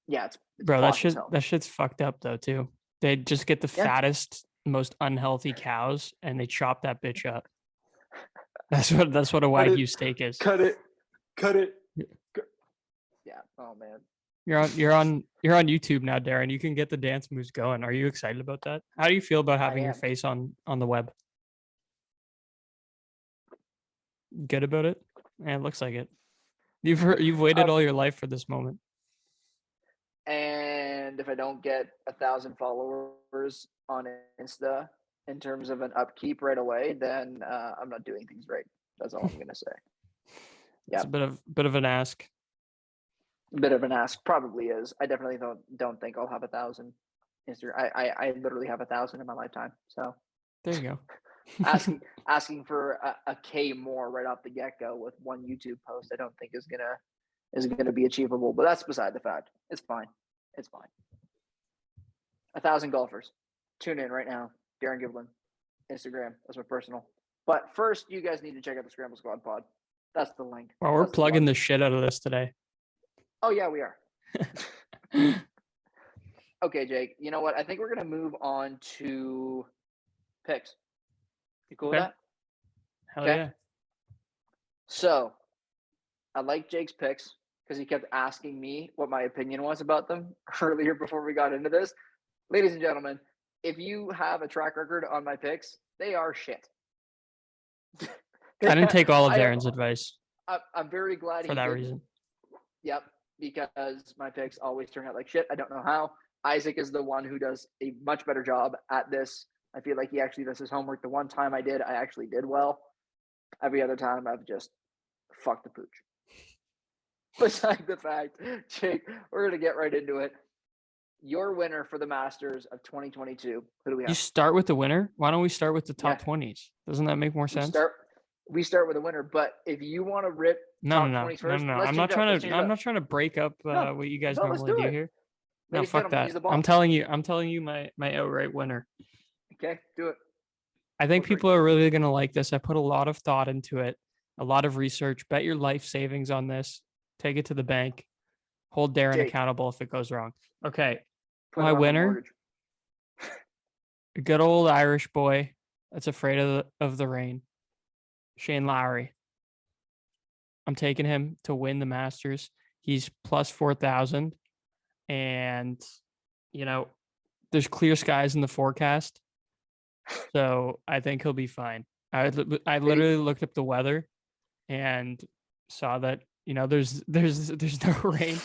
Yeah, it's bro, that shit's fucked up though too. They just get the fattest most unhealthy cows, and they chop that bitch up. That's what a Wagyu steak is. Cut it. Yeah. Oh man. You're on YouTube now, Darren. You can get the dance moves going. Are you excited about that? How do you feel about having your face on the web? Good about it? Yeah, it looks like it. You've waited all your life for this moment. And if I don't get 1,000 followers on Insta in terms of an upkeep right away, then I'm not doing things right. That's all I'm gonna say. Yeah, it's a bit of an ask. A bit of an ask, probably is. I definitely don't think I'll have 1,000. I literally have 1,000 in my lifetime. So there you go. asking for a K more right off the get go with one YouTube post, I don't think is gonna be achievable. But that's beside the fact. It's fine. 1,000 golfers. Tune in right now. Darren Giblin, Instagram. That's my personal. But first, you guys need to check out the Scramble Squad pod. That's the link. Well, we're plugging the shit out of this today. Oh yeah, we are. Okay, Jake. You know what? I think we're gonna move on to picks. You cool with that? Hell yeah. So, I like Jake's picks because he kept asking me what my opinion was about them earlier before we got into this. Ladies and gentlemen, if you have a track record on my picks, they are shit. I didn't take all of Darren's advice. I'm very glad for that reason. Yep, because my picks always turn out like shit. I don't know how. Isaac is the one who does a much better job at this. I feel like he actually does his homework. The one time I actually did well. Every other time, I've just fucked the pooch. Besides the fact, Jake, we're going to get right into it. Your winner for the Masters of 2022. Who do we have? You start with the winner? Why don't we start with the top 20s? Doesn't that make more sense? We start with a winner, but if you want to rip top 20s first, no. I'm not trying to break up what you guys normally do here. No, fuck that. I'm telling you my outright winner. Okay, do it. I think people are really going to like this. I put a lot of thought into it, a lot of research. Bet your life savings on this. Take it to the bank. Hold Darren accountable if it goes wrong. Okay. My winner, a good old Irish boy that's afraid of the rain, Shane Lowry. I'm taking him to win the Masters. He's plus 4,000. And, there's clear skies in the forecast. So I think he'll be fine. I literally looked up the weather and saw that, there's no rain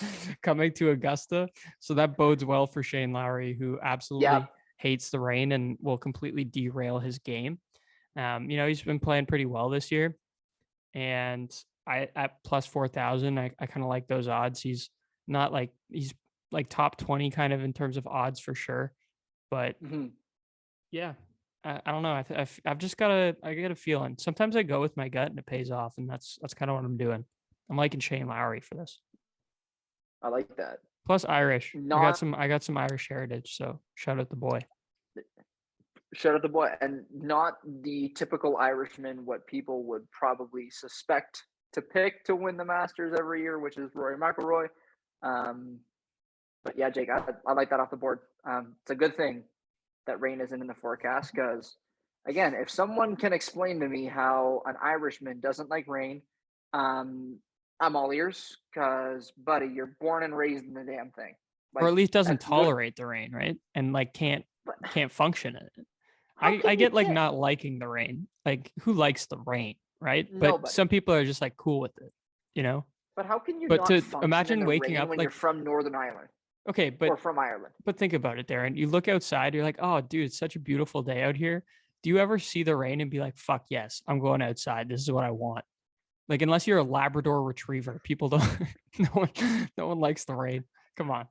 coming to Augusta. So that bodes well for Shane Lowry, who absolutely hates the rain and will completely derail his game. He's been playing pretty well this year. And at plus 4,000, I kind of like those odds. He's like top 20 kind of in terms of odds for sure. But yeah, I don't know. I've just I get a feeling. Sometimes I go with my gut and it pays off, and that's kind of what I'm doing. I'm liking Shane Lowry for this. I like that. Plus Irish. I got some Irish heritage, so shout out the boy. Shout out the boy, and not the typical Irishman. What people would probably suspect to pick to win the Masters every year, which is Rory McIlroy. But yeah, Jake, I like that off the board. It's a good thing that rain isn't in the forecast because, again, if someone can explain to me how an Irishman doesn't like rain, I'm all ears because, buddy, you're born and raised in the damn thing. Or at least doesn't tolerate the rain, right? And can't function in it. I get not liking the rain. Like, who likes the rain, right? But some people are just cool with it, But how can you not to function imagine in the waking rain up when you're from Northern Ireland? Okay, or from Ireland. But think about it, Darren. You look outside, you're like, oh, dude, it's such a beautiful day out here. Do you ever see the rain and be like, fuck yes, I'm going outside. This is what I want. Like, unless you're a Labrador retriever, people don't, no one likes the rain. Come on.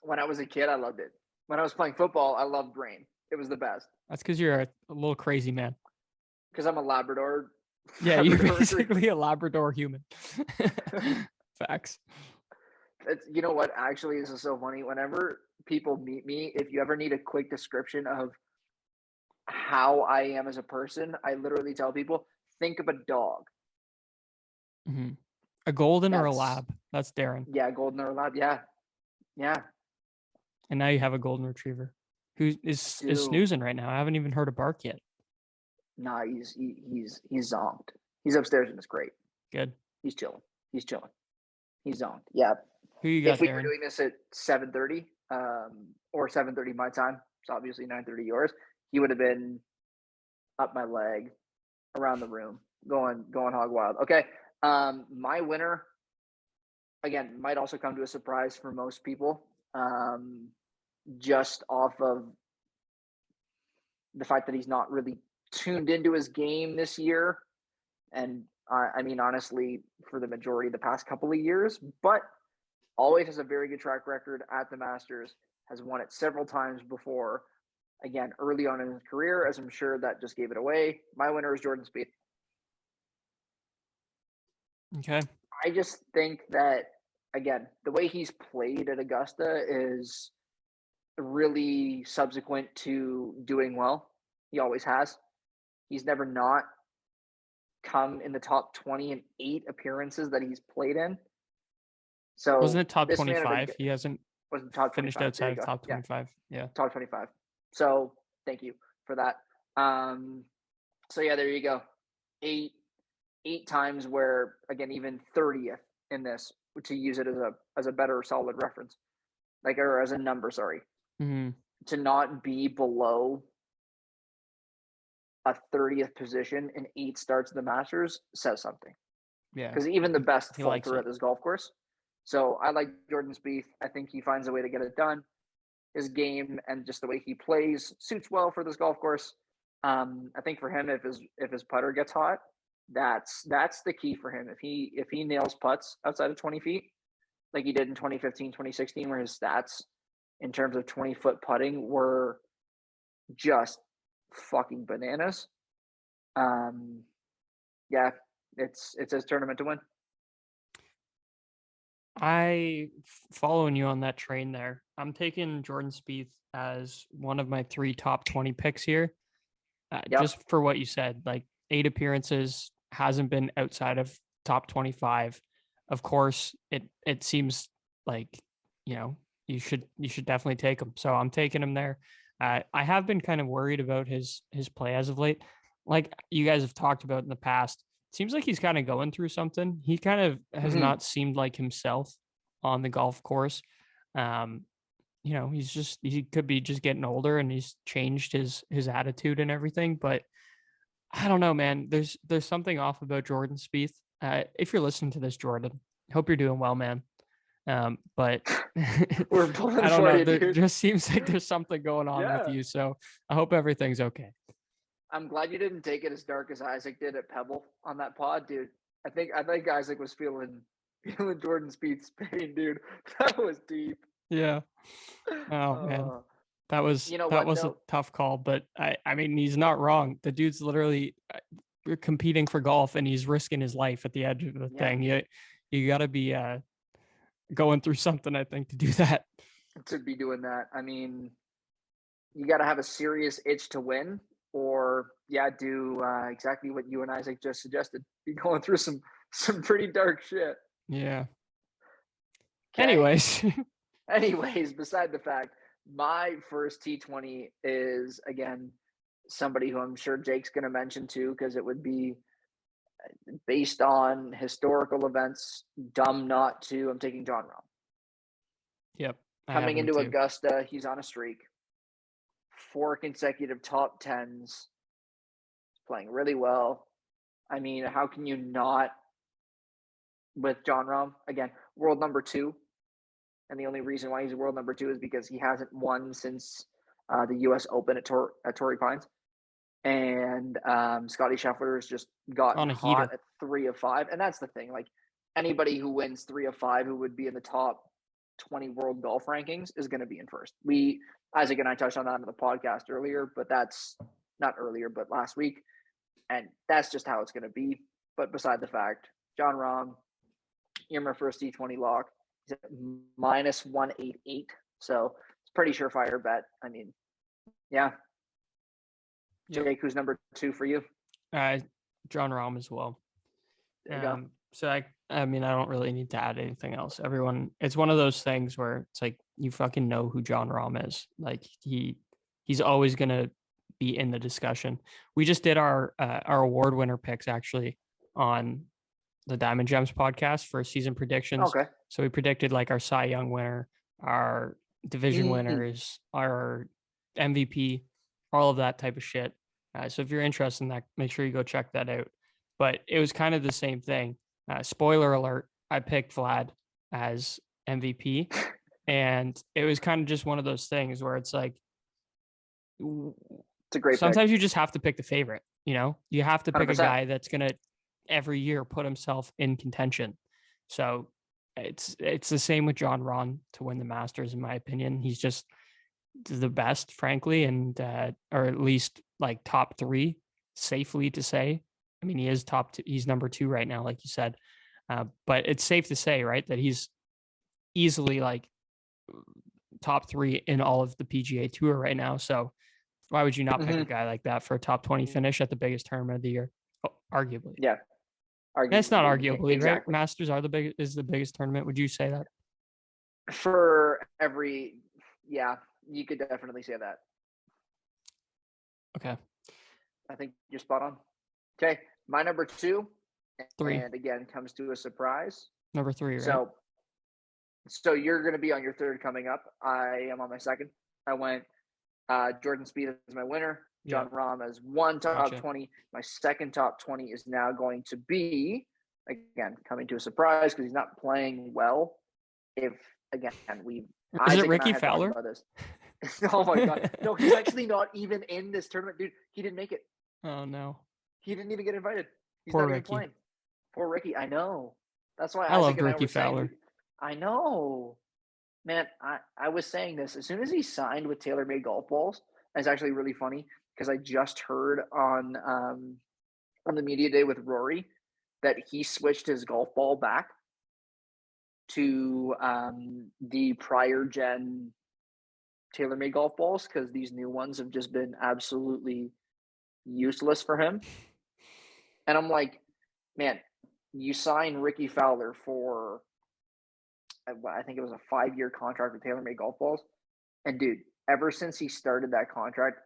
When I was a kid, I loved it. When I was playing football, I loved rain. It was the best. That's because you're a little crazy man. Because I'm a Labrador. Yeah, you're basically a Labrador human. Facts. You know what? Actually, this is so funny. Whenever people meet me, if you ever need a quick description of how I am as a person, I literally tell people, think of a dog. Mm-hmm. A golden or a lab. That's Darren. Yeah, golden or a lab. Yeah. Yeah. And now you have a golden retriever. who is Dude. snoozing right now. I haven't even heard a bark yet. Nah, he's zonked. He's upstairs and it's great. Good. He's chilling. He's zonked. Yeah. Who you got, If we Darren? were doing this at 7:30, or 7:30 my time, it's obviously 9:30 yours, he would have been up my leg, around the room, going hog wild. Okay. My winner, again, might also come to a surprise for most people. Just off of the fact that he's not really tuned into his game this year. And I mean, honestly, for the majority of the past couple of years, but always has a very good track record at the Masters, has won it several times before. Again, early on in his career, as I'm sure that just gave it away. My winner is Jordan Spieth. Okay. I just think that, again, the way he's played at Augusta is really subsequent to doing well. He always has. He's never not come in the top 20 in 8 appearances that he's played in. So wasn't it top this man 25? He hasn't wasn't top finished 25. outside of top 25. Yeah. Top 25. So thank you for that. So yeah, there you go. Eight times where, again, even 30th in this, to use it as a better solid reference, like, or as a number, sorry, to not be below a 30th position in 8 starts of the Masters says something. Yeah. Because even the best He likes falter it. at this golf course. So I like Jordan Spieth. I think he finds a way to get it done. His game and just the way he plays suits well for this golf course. I think for him, if his putter gets hot, that's the key for him. If he nails putts outside of 20 feet, like he did in 2015, 2016, where his stats in terms of 20-foot putting were just fucking bananas. Yeah, it's his tournament to win. Following you on that train there. I'm taking Jordan Spieth as one of my 3 top 20 picks here. Just for what you said, like 8 appearances, hasn't been outside of top 25. Of course, it seems like, you should definitely take him. So I'm taking him there. I have been kind of worried about his play as of late. Like you guys have talked about in the past, seems like he's kind of going through something. He kind of has not seemed like himself on the golf course. He could be just getting older and he's changed his attitude and everything. But I don't know, man. There's something off about Jordan Spieth. If you're listening to this, Jordan, hope you're doing well, man. But we're pulling I don't for know. you, There dude. just seems like there's something going on with you. So I hope everything's okay. I'm glad you didn't take it as dark as Isaac did at Pebble on that pod, dude. I think Isaac was feeling Jordan Spieth's pain, dude. That was deep. Yeah. Oh man. That was a tough call, but I mean he's not wrong. The dude's literally competing for golf and he's risking his life at the edge of the thing. You got to be going through something, I think, to do that. To be doing that. I mean, you got to have a serious itch to win, or do exactly what you and Isaac just suggested. Be going through some pretty dark shit. Yeah. Okay. Anyways, beside the fact, my first T20 is, again, somebody who I'm sure Jake's going to mention too, because it would be based on historical events, dumb not to. I'm taking Jon Rahm. Yep. Coming into Augusta, he's on a streak. 4 consecutive top 10s. Playing really well. I mean, how can you not with Jon Rahm? Again, world number 2. And the only reason why he's world number 2 is because he hasn't won since the U.S. Open at Torrey Pines. And Scotty Scheffler's just gotten hot at 3 of 5. And that's the thing. Like, anybody who wins 3 of 5 who would be in the top 20 world golf rankings is going to be in first. Isaac and I touched on that in the podcast earlier, but that's not earlier, but last week. And that's just how it's going to be. But beside the fact, Jon Rahm, you're my first T20 lock. He's at minus 188. So it's pretty surefire bet. I mean, yeah. Yep. Jake, who's number 2 for you? Jon Rahm as well. There you go. So I mean, I don't really need to add anything else. Everyone, it's one of those things where it's like, you fucking know who Jon Rahm is. Like he's always going to be in the discussion. We just did our award winner picks actually on the Diamond Gems podcast for season predictions. Okay. So we predicted like our Cy Young winner, our division Mm. winners, our MVP, all of that type of shit. So if you're interested in that, make sure you go check that out. But it was kind of the same thing. Spoiler alert, I picked Vlad as MVP. And it was kind of just one of those things where it's like, It's a great sometimes pick. you just have to pick the favorite, you have to pick 100%. a guy that's going to every year put himself in contention. So it's the same with John Rahm to win the Masters, in my opinion. He's just the best, frankly, and or at least like top 3, safely to say. I mean, he is top 2, he's number 2 right now, like you said. But it's safe to say, right, that he's easily like top 3 in all of the PGA Tour right now. So why would you not pick a guy like that for a top 20 finish at the biggest tournament of the year? Arguably. Yeah. And it's not arguably, exactly. right? Masters is the biggest tournament. Would you say that? For every, yeah, you could definitely say that. Okay. I think you're spot on. Okay. My number 2, 3. and again, comes to a surprise. Number 3, right? So you're going to be on your 3rd coming up. I am on my 2nd. I went Jordan Spieth as my winner. John Rahm as 1 top 20. My 2nd top 20 is now going to be, again, coming to a surprise because he's not playing well. If, again, is it Ricky Fowler? About this. Oh my God. No, he's actually not even in this tournament, dude. He didn't make it. Oh no. He didn't even get invited. He's Poor not Ricky. even playing. Poor Ricky. I know. That's why I love Ricky Fowler. I know. Man, I was saying this. As soon as he signed with TaylorMade Golf Balls, it's actually really funny because I just heard on the media day with Rory that he switched his golf ball back to the prior gen TaylorMade golf balls because these new ones have just been absolutely useless for him. And I'm like, man, you sign Ricky Fowler for, I think it was a 5-year contract with TaylorMade golf balls. And dude, ever since he started that contract,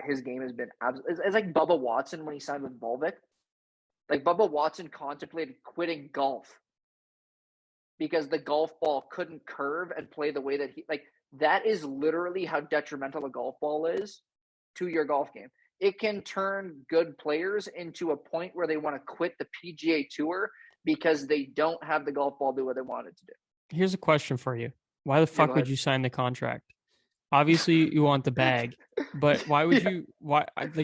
his game has been it's like Bubba Watson when he signed with Volvic. Like Bubba Watson contemplated quitting golf because the golf ball couldn't curve and play the way that that is literally how detrimental a golf ball is to your golf game. It can turn good players into a point where they want to quit the PGA Tour because they don't have the golf ball do what they want it to do. Here's a question for you. Why the fuck would you sign the contract? Obviously you want the bag, but why would you,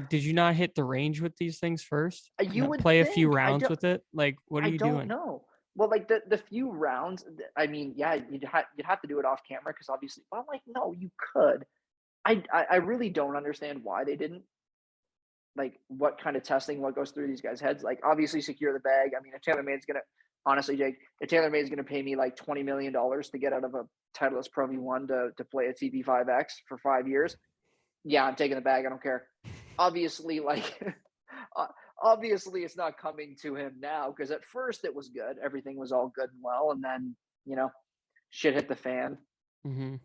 did you not hit the range with these things first? You would play a few rounds with it? Like, what are you doing? I don't know. Well, like the few rounds, I mean, yeah, you'd have to do it off camera because obviously, well, I'm like, no, you could. I really don't understand why they didn't. Like, what kind of testing, what goes through these guys' heads? Like, obviously, secure the bag. I mean, if TaylorMade's gonna, honestly, Jake, if TaylorMade's gonna pay me like $20 million to get out of a Titleist Pro V1 to play a TP5X for 5 years, yeah, I'm taking the bag. I don't care. Obviously, obviously it's not coming to him now because at first it was good. Everything was all good and well. And then, shit hit the fan. Mm-hmm.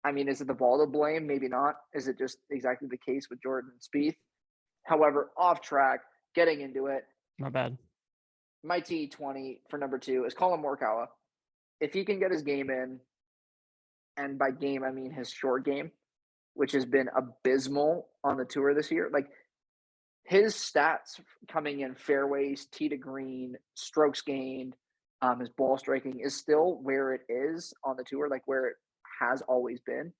I mean, is it the ball to blame? Maybe not. Is it just exactly the case with Jordan and Spieth? However, off track, getting into it. Not bad. My T20 for number 2 is Colin Morkawa. If he can get his game in, and by game, I mean his short game, which has been abysmal on the tour this year. Like, his stats coming in fairways, tee to green, strokes gained, his ball striking is still where it is on the tour, like where it has always been.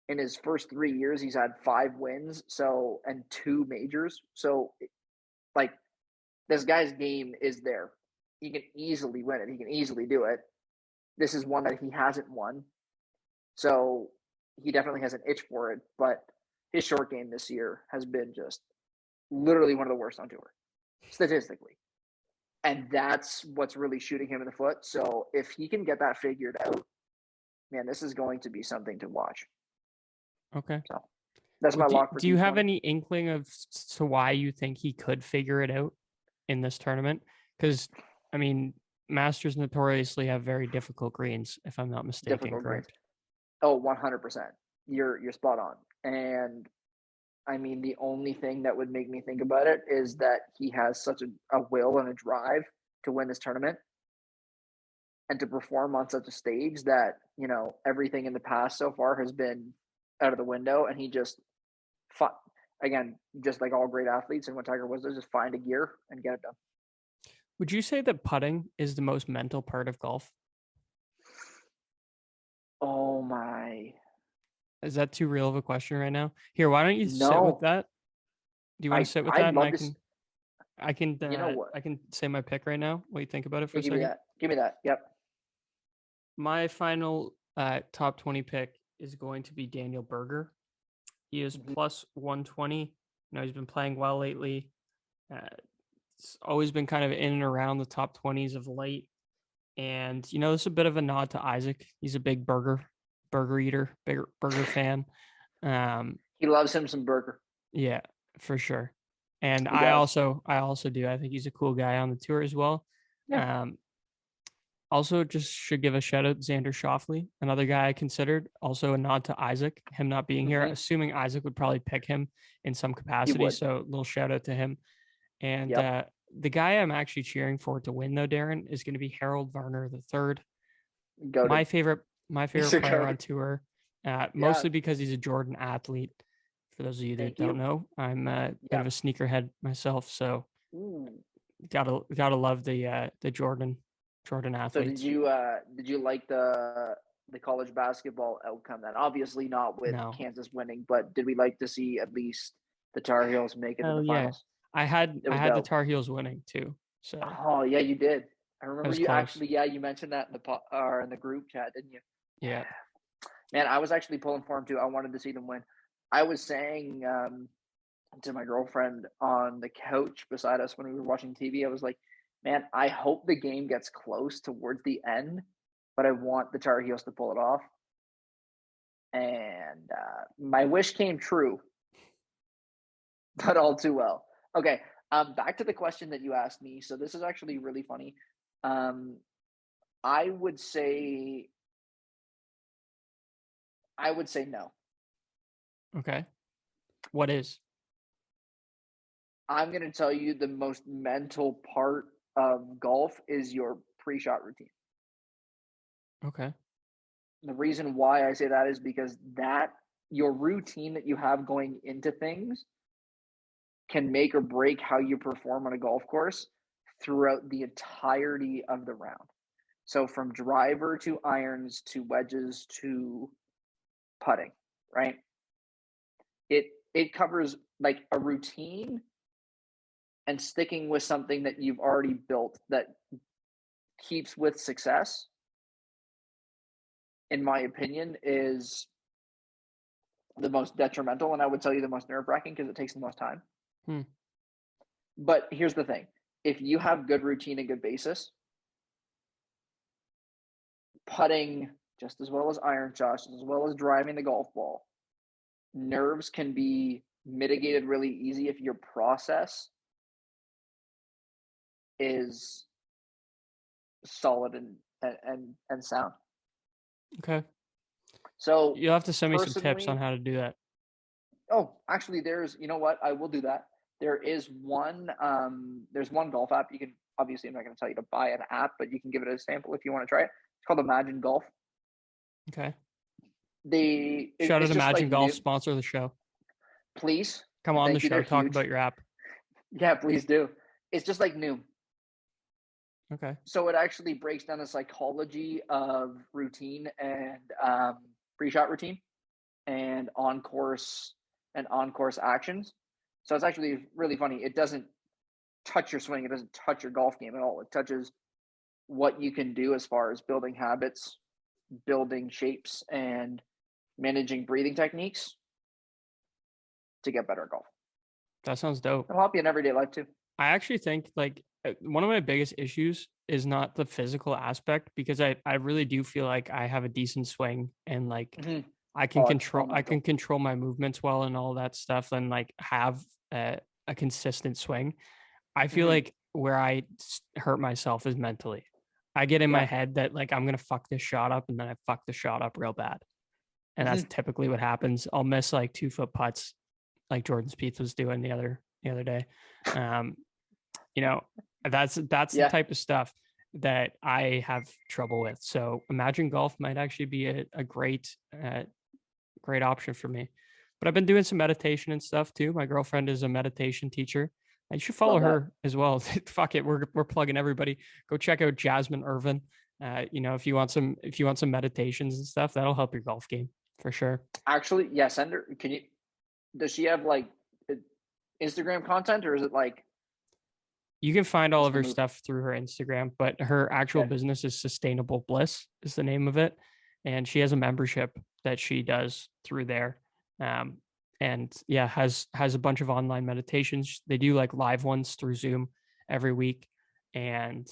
In his first 3 years, he's had 5 wins, and 2 majors. So, like, this guy's game is there. He can easily win it. He can easily do it. This is one that he hasn't won. So he definitely has an itch for it, but his short game this year has been just literally one of the worst on tour, statistically. And that's what's really shooting him in the foot. So if he can get that figured out, man, this is going to be something to watch. Okay. So that's my lock for Do you have T20. any inkling of to why you think he could figure it out in this tournament? Because, I mean, Masters notoriously have very difficult greens, if I'm not mistaken, Difficult correct? greens. Oh, 100%. you're spot on. And I mean, the only thing that would make me think about it is that he has such a will and a drive to win this tournament and to perform on such a stage that, everything in the past so far has been out of the window. And he just, again, just like all great athletes and what Tiger was, just find a gear and get it done. Would you say that putting is the most mental part of golf? Oh my. Is that too real of a question right now? Here, why don't you sit with No, that? Do you want to sit with I'd that? And love to. You know what? I can say my pick right now. What do you think about it for Yeah, a give me second? that. Give me that. Yep. My final top 20 pick is going to be Daniel Berger. He is plus 120. He's been playing well lately. It's always been kind of in and around the top 20s of late. And, this is a bit of a nod to Isaac. He's a big burger eater, big burger fan. He loves him some Berger. Yeah, for sure. And He I does. also do. I think he's a cool guy on the tour as well. Yeah. Also, just should give a shout out to Xander Schauffele, another guy I considered. Also, a nod to Isaac, him not being here, assuming Isaac would probably pick him in some He capacity. would. So, a little shout out to him. And Yep. the guy I'm actually cheering for to win, though, Darren, is going to be Harold Varner III. Goated. My favorite He's a player goat. on tour, Yeah. mostly because he's a Jordan athlete. For those of you that Thank don't you. know, I'm a bit of a sneakerhead myself, so Ooh. gotta love the Jordan So athletes. did you like the college basketball outcome then? Obviously not with No. Kansas winning, but did we like to see at least the Tar Heels make it to Hell the yeah. finals? I had It was the dope. Tar Heels winning too. So Oh yeah, you did. I remember was you close. actually. Yeah, you mentioned that in the group chat, didn't you? Yeah. Man, I was actually pulling for them too. I wanted to see them win. I was saying to my girlfriend on the couch beside us when we were watching TV, I was like, man, I hope the game gets close towards the end, but I want the Tar Heels to pull it off. And my wish came true, but all too well. Okay, back to the question that you asked me. So this is actually really funny. I would say no. Okay. What is? I'm going to tell you the most mental part of golf is your pre-shot routine. Okay. The reason why I say that is because your routine that you have going into things can make or break how you perform on a golf course throughout the entirety of the round. So from driver to irons to wedges to putting, right? It covers like a routine and sticking with something that you've already built that keeps with success, in my opinion, is the most detrimental, and I would tell you the most nerve-wracking because it takes the most time. But here's the thing. If you have good routine and good basis, putting just as well as iron shots, as well as driving the golf ball, nerves can be mitigated really easy if your process is solid and sound. Okay. So you'll have to send me some tips on how to do that. Oh, actually, you know what? I will do that. There's one golf app. You can, obviously, I'm not going to tell you to buy an app, but you can give it a sample if you want to try it. It's called Imagine Golf. Okay. Shout out to Imagine Golf, sponsor the show. Please. Come on the show, talk about your app. Yeah, please do. It's just like Noom. Okay. So it actually breaks down the psychology of routine and pre-shot routine and on-course actions. So it's actually really funny. It doesn't touch your swing. It doesn't touch your golf game at all. It touches what you can do as far as building habits, building shapes, and managing breathing techniques to get better at golf. That sounds dope. It'll help you in everyday life too. I actually think like one of my biggest issues is not the physical aspect, because I really do feel like I have a decent swing and like I can control my movements well and all that stuff, and like have a consistent swing. I feel like where I hurt myself is mentally. I get in my head that like I'm gonna fuck this shot up, and then I fuck the shot up real bad. and that's typically what happens. I'll miss like 2-foot putts, like Jordan Spieth was doing the other day. You know, that's the type of stuff that I have trouble with. So Imagine Golf might actually be a great option for me. But I've been doing some meditation and stuff too. My girlfriend is a meditation teacher. You should follow her as well. Fuck it, we're plugging everybody. Go check out Jasmine Irvin. If you want some meditations and stuff, that'll help your golf game for sure. Actually, yeah, send her. Does she have like Instagram content, or is it like? You can find all of her stuff through her Instagram, but her actual business is Sustainable Bliss is the name of it. And she has a membership that she does through there. And yeah, has a bunch of online meditations. They do like live ones through Zoom every week. And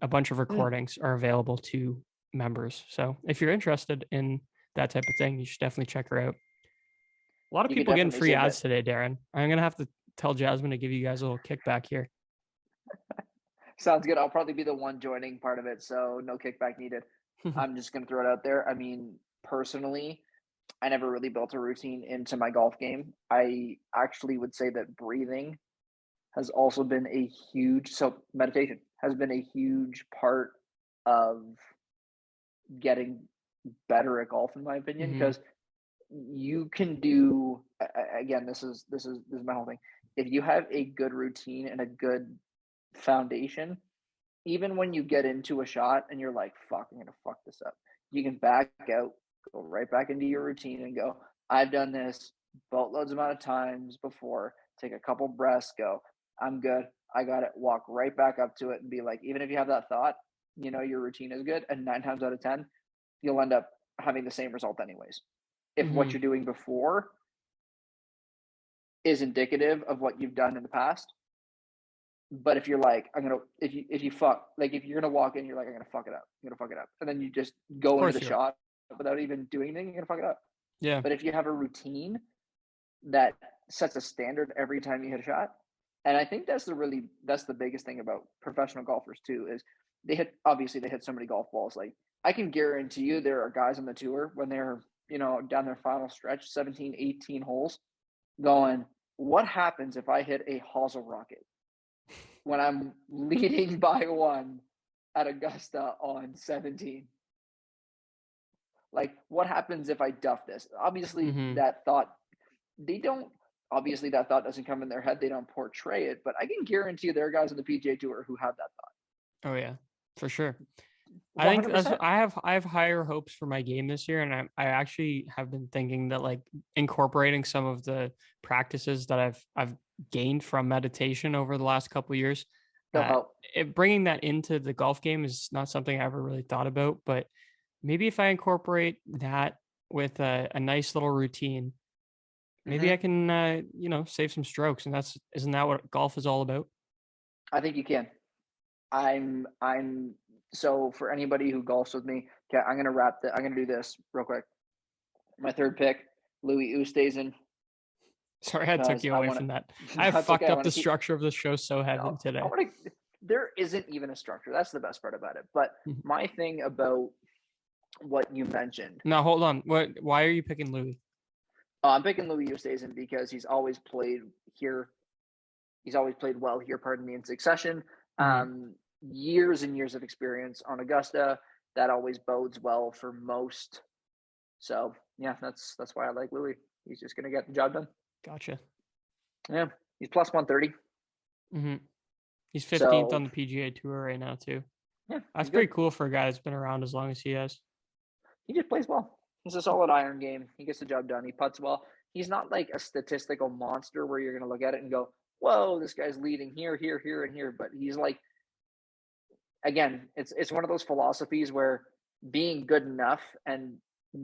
a bunch of recordings are available to members. So if you're interested in that type of thing, you should definitely check her out. A lot of people getting free ads today, Darren. I'm going to have to tell Jasmine to give you guys a little kickback here. Sounds good. I'll probably be the one joining part of it, so no kickback needed. I'm just going to throw it out there. I mean, personally, I never really built a routine into my golf game. I actually would say that breathing has also been meditation has been a huge part of getting better at golf, in my opinion, because you can do, again, this is my whole thing. If you have a good routine and a good foundation, even when you get into a shot and you're like, fuck, I'm gonna fuck this up, you can back out, go right back into your routine and go, I've done this boatloads amount of times before, take a couple breaths, go, I'm good, I got it, walk right back up to it and be like, even if you have that thought, your routine is good, and 9 times out of 10 you'll end up having the same result anyways, if what you're doing before is indicative of what you've done in the past. But if you're like, if you fuck, like if you're gonna walk in, you're like, I'm gonna fuck it up, and then you just go into the shot without even doing anything, you're gonna fuck it up. Yeah. But if you have a routine that sets a standard every time you hit a shot, and I think that's the biggest thing about professional golfers too, is they hit so many golf balls. Like, I can guarantee you there are guys on the tour when they're, down their final stretch, 17, 18 holes, going, what happens if I hit a hosel rocket when I'm leading by 1 at Augusta on 17? Like, what happens if I duff this? Obviously, that thought doesn't come in their head. They don't portray it, but I can guarantee you there are guys on the PGA Tour who have that thought. Oh yeah, for sure. 100%. I think I have higher hopes for my game this year, and I actually have been thinking that like incorporating some of the practices that I've gained from meditation over the last couple of years, bringing that into the golf game is not something I ever really thought about. But maybe if I incorporate that with a nice little routine, maybe I can save some strokes, and isn't that what golf is all about? I think you can. So for anybody who golfs with me, okay, I'm gonna do this real quick. My third pick, Louis Oosthuizen. Sorry, I took you away from that. I fucked up the structure of the show so heavy today. There isn't even a structure. That's the best part about it. But my thing about what you mentioned. Now, hold on. Why are you picking Louis? I'm picking Louis Oosthuizen because he's always played here. He's always played well here, in succession. Years and years of experience on Augusta. That always bodes well for most. So yeah, that's why I like Louis. He's just gonna get the job done. Gotcha. Yeah, he's plus 130. He's 15th on the PGA Tour right now too. Yeah, that's pretty cool for a guy that's been around as long as he has. He just plays well. He's a solid iron game. He gets the job done. He putts well. He's not like a statistical monster where you're gonna look at it and go, "Whoa, this guy's leading here, here, here, and here." But he's like, again, it's one of those philosophies where being good enough and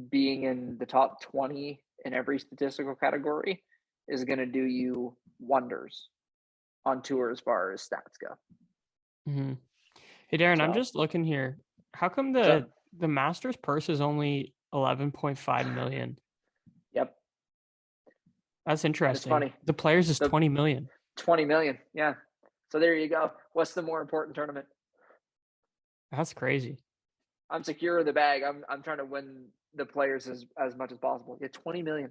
being in the top 20 in every statistical category is going to do you wonders on tour as far as stats go. Hey Darren, I'm just looking here. How come the Masters purse is only 11.5 million? Yep, that's interesting. That's funny. The Players is 20 million. 20 million, yeah. So there you go. What's the more important tournament? That's crazy. I'm secure in the bag. I'm trying to win the players as much as possible. Get 20 million.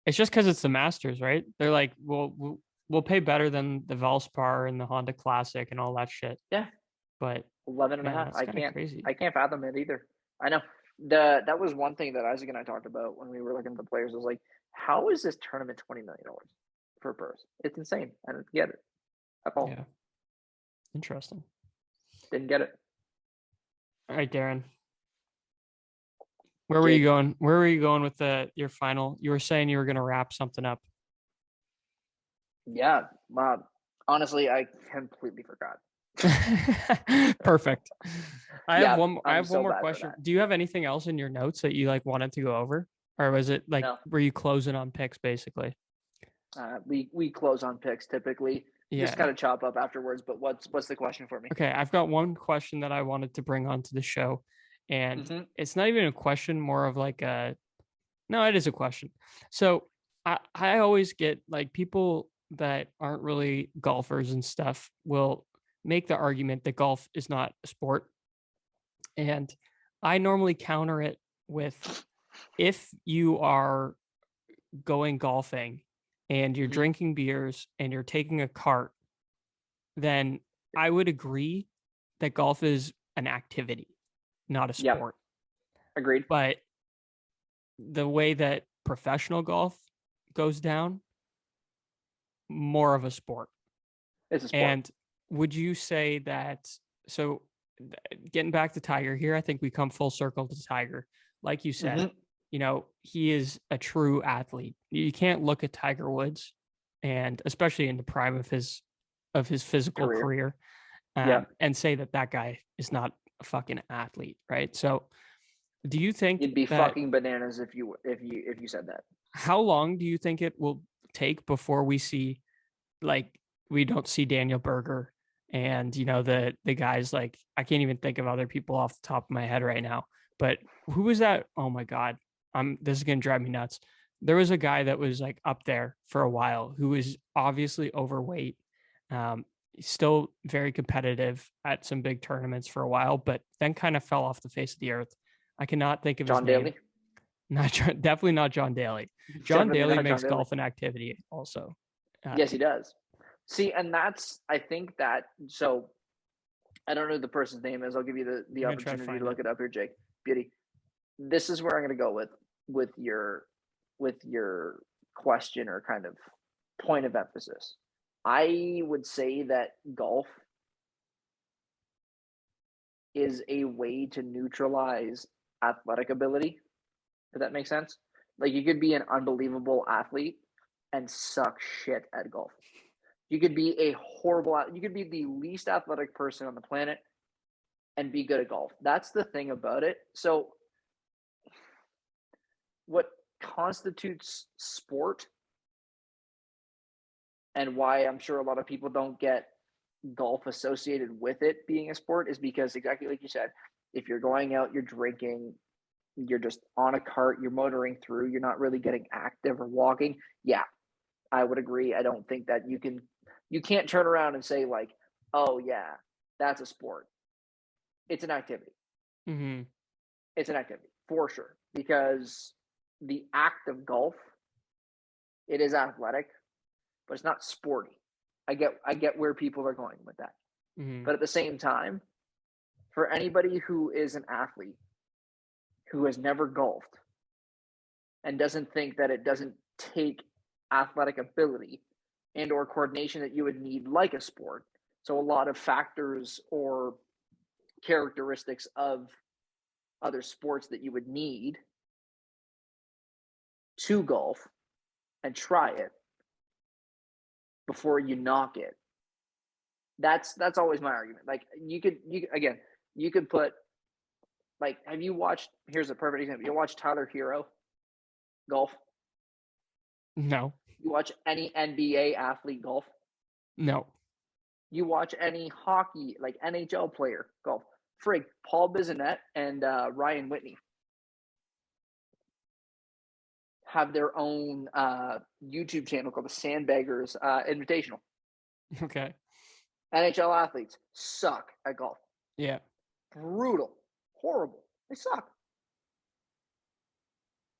It's just because it's the Masters, right? They're like, we'll pay better than the Valspar and the Honda Classic and all that shit. Yeah. But 11 and a man, half. that's kind of crazy. I can't fathom it either. I know. That was one thing that Isaac and I talked about when we were looking at the players. Was like, how is this tournament $20 million for a purse? It's insane. I didn't get it at all. Yeah. Interesting. Didn't get it. All right, Darren. Where were you going? Where were you going with your final? You were saying you were going to wrap something up. Yeah. Honestly, I completely forgot. Perfect. I have one more bad for question. that. Do you have anything else in your notes that you like wanted to go over, or was it like No. were you closing on picks basically? We close on picks typically. Yeah. Just kind of chop up afterwards. But what's the question for me? Okay, I've got one question that I wanted to bring onto the show, and it's not even a question, more of like a. No, it is a question. So I always get like people that aren't really golfers and stuff will make the argument that golf is not a sport. And I normally counter it with, if you are going golfing and you're drinking beers and you're taking a cart, then I would agree that golf is an activity, not a sport. Yep. Agreed. But the way that professional golf goes down, more of a sport. It's a sport. And would you say that, so getting back to Tiger here, I think we come full circle to Tiger. Like you said, you know, he is a true athlete. You can't look at Tiger Woods, and especially in the prime of his physical career and say that guy is not a fucking athlete, right? So do you think you'd be fucking bananas if you said that? How long do you think it will take before we see, like, we don't see Daniel Berger and, you know, the guys, like, I can't even think of other people off the top of my head right now, but who was that? Oh my God. This is going to drive me nuts. There was a guy that was like up there for a while who was obviously overweight. Still very competitive at some big tournaments for a while, but then kind of fell off the face of the earth. I cannot think of his name. Definitely not John Daly. John Daly makes golf an activity also. Yes, he does. See, and that's, I think that, so I don't know who the person's name is. I'll give you the opportunity to look it up here, Jake. Beauty. This is where I'm going to go with your question or kind of point of emphasis. I would say that golf is a way to neutralize athletic ability. Does that make sense? Like, you could be an unbelievable athlete and suck shit at golf. You could be you could be the least athletic person on the planet and be good at golf. That's the thing about it. So what constitutes sport, and why I'm sure a lot of people don't get golf associated with it being a sport, is because, exactly like you said, if you're going out, you're drinking, you're just on a cart, you're motoring through, you're not really getting active or walking. Yeah, I would agree. I don't think that you can't turn around and say, like, oh yeah, that's a sport. It's an activity. Mm-hmm. It's an activity for sure, because the act of golf, it is athletic, but it's not sporty. I get where people are going with that. Mm-hmm. But at the same time, for anybody who is an athlete who has never golfed and doesn't think that it doesn't take athletic ability and or coordination that you would need like a sport, so a lot of factors or characteristics of other sports that you would need to golf and try it before you knock it. That's always my argument. Like, you could put, like, have you watched, here's a perfect example. You watch Tyler Hero golf? No. You watch any NBA athlete golf? No. You watch any hockey, like NHL player golf? Frig, Paul Bissonnette and Ryan Whitney have their own YouTube channel called the Sandbaggers Invitational. Okay. NHL athletes suck at golf. Yeah. Brutal. Horrible. They suck.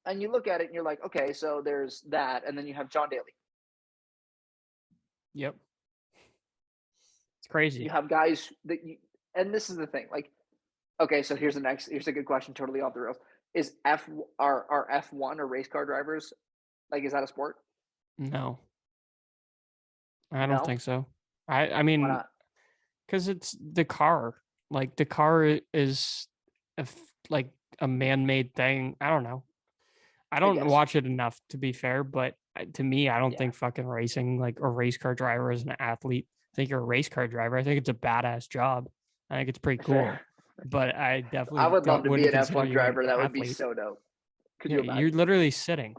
And you look at it and you're like, okay, so there's that, and then you have John Daly. Yep. It's crazy. You have guys that you, and this is the thing. Like, okay, so here's a good question, totally off the rails. Is are F1 or race car drivers, like, is that a sport? No, I don't No? think so. I Why mean, not? because it's the car. Like the car is like a man-made thing. I don't know. I I don't guess. watch it enough to be fair, but to me, I don't Yeah. think fucking racing, like a race car driver, is an athlete. I think you're a race car driver. I think it's a badass job. I think it's pretty cool. Fair. But I I definitely would love to be wouldn't an consider F1 you an driver. That would be athlete. so dope. Could Yeah, you you're imagine? literally sitting.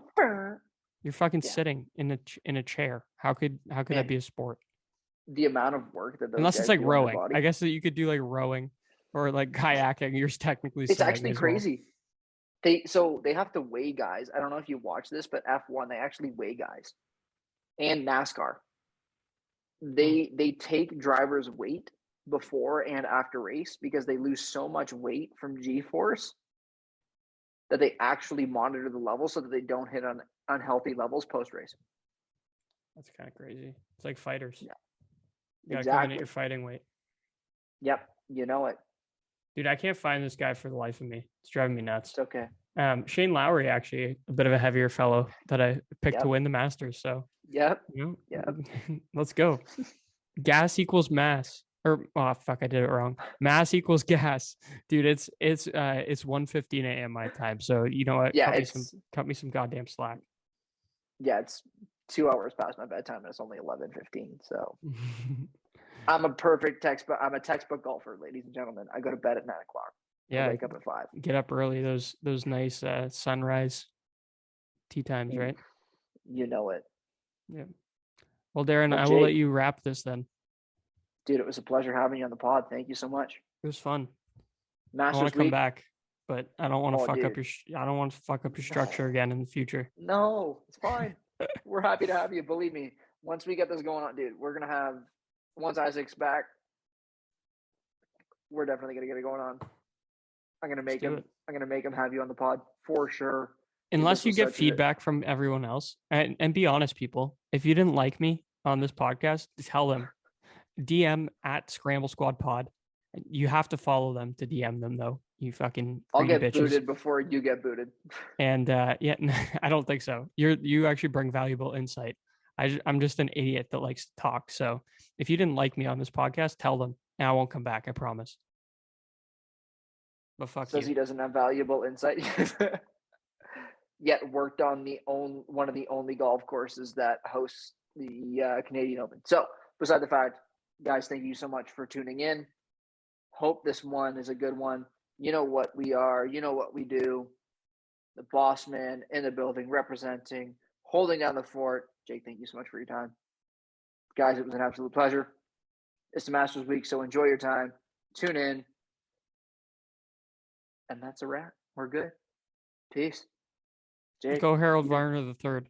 You're fucking Yeah. sitting in a chair. How could Man, that be a sport? the amount of work that those Unless guys it's like do on their rowing. body. I guess that you could do like rowing or like kayaking. You're technically It's sitting actually as well. crazy. They have to weigh guys. I don't know if you watch this, but F1 they actually weigh guys. And NASCAR. They take drivers' weight before and after race because they lose so much weight from G-force that they actually monitor the levels so that they don't hit on unhealthy levels post race. That's kind of crazy. It's like fighters. Yeah. You gotta come in at Exactly. your fighting weight. Yep, you know it. Dude, I can't find this guy for the life of me. It's driving me nuts. It's okay. Shane Lowry, actually, a bit of a heavier fellow that I picked to Yep. win the Masters. So, Yep. you Yep. know, let's go. Gas equals mass. Or oh fuck, I did it wrong. Mass equals gas, dude. It's 1:15 a.m. my time. So you know what? Yeah, cut me some goddamn slack. yeah, it's 2 hours past my bedtime and it's only 11:15. So I'm a textbook golfer, ladies and gentlemen. I go to bed at 9 o'clock. Yeah, I wake up at 5. get up early. Those nice sunrise tea times, right? You know it. Yeah. Well, Darren, Well, I will let Jake, you wrap this then. dude, it was a pleasure having you on the pod. Thank you so much. It was fun. I Masters want to come week. back, but I don't want to Oh, fuck up dude. I don't want to fuck up your structure again in the future. No, it's fine. We're happy to have you. Believe me. Once we get this going on, dude, we're gonna have once Isaac's back, we're definitely gonna get it going on. I'm gonna make him. I'm gonna make him have you on the pod for sure. Dude, Unless you get feedback from everyone else, and be honest, people, if you didn't like me on this podcast, tell them. DM at Scramble Squad Pod. You have to follow them to DM them though. You fucking I'll get bitches. booted before you get booted. And yeah, I don't think so. You actually bring valuable insight. I'm just an idiot that likes to talk. So if you didn't like me on this podcast, tell them, and I won't come back. I promise. But fuck Says you. he doesn't have valuable insight. Yet worked on one of the only golf courses that hosts the Canadian Open. So beside the fact, guys, thank you so much for tuning in. Hope this one is a good one. You know what we are. You know what we do. The boss man in the building, representing, holding down the fort. Jake, thank you so much for your time. Guys, it was an absolute pleasure. It's the Masters Week, so enjoy your time. Tune in. And that's a wrap. We're good. Peace. Jake. Go Harold Varner the third.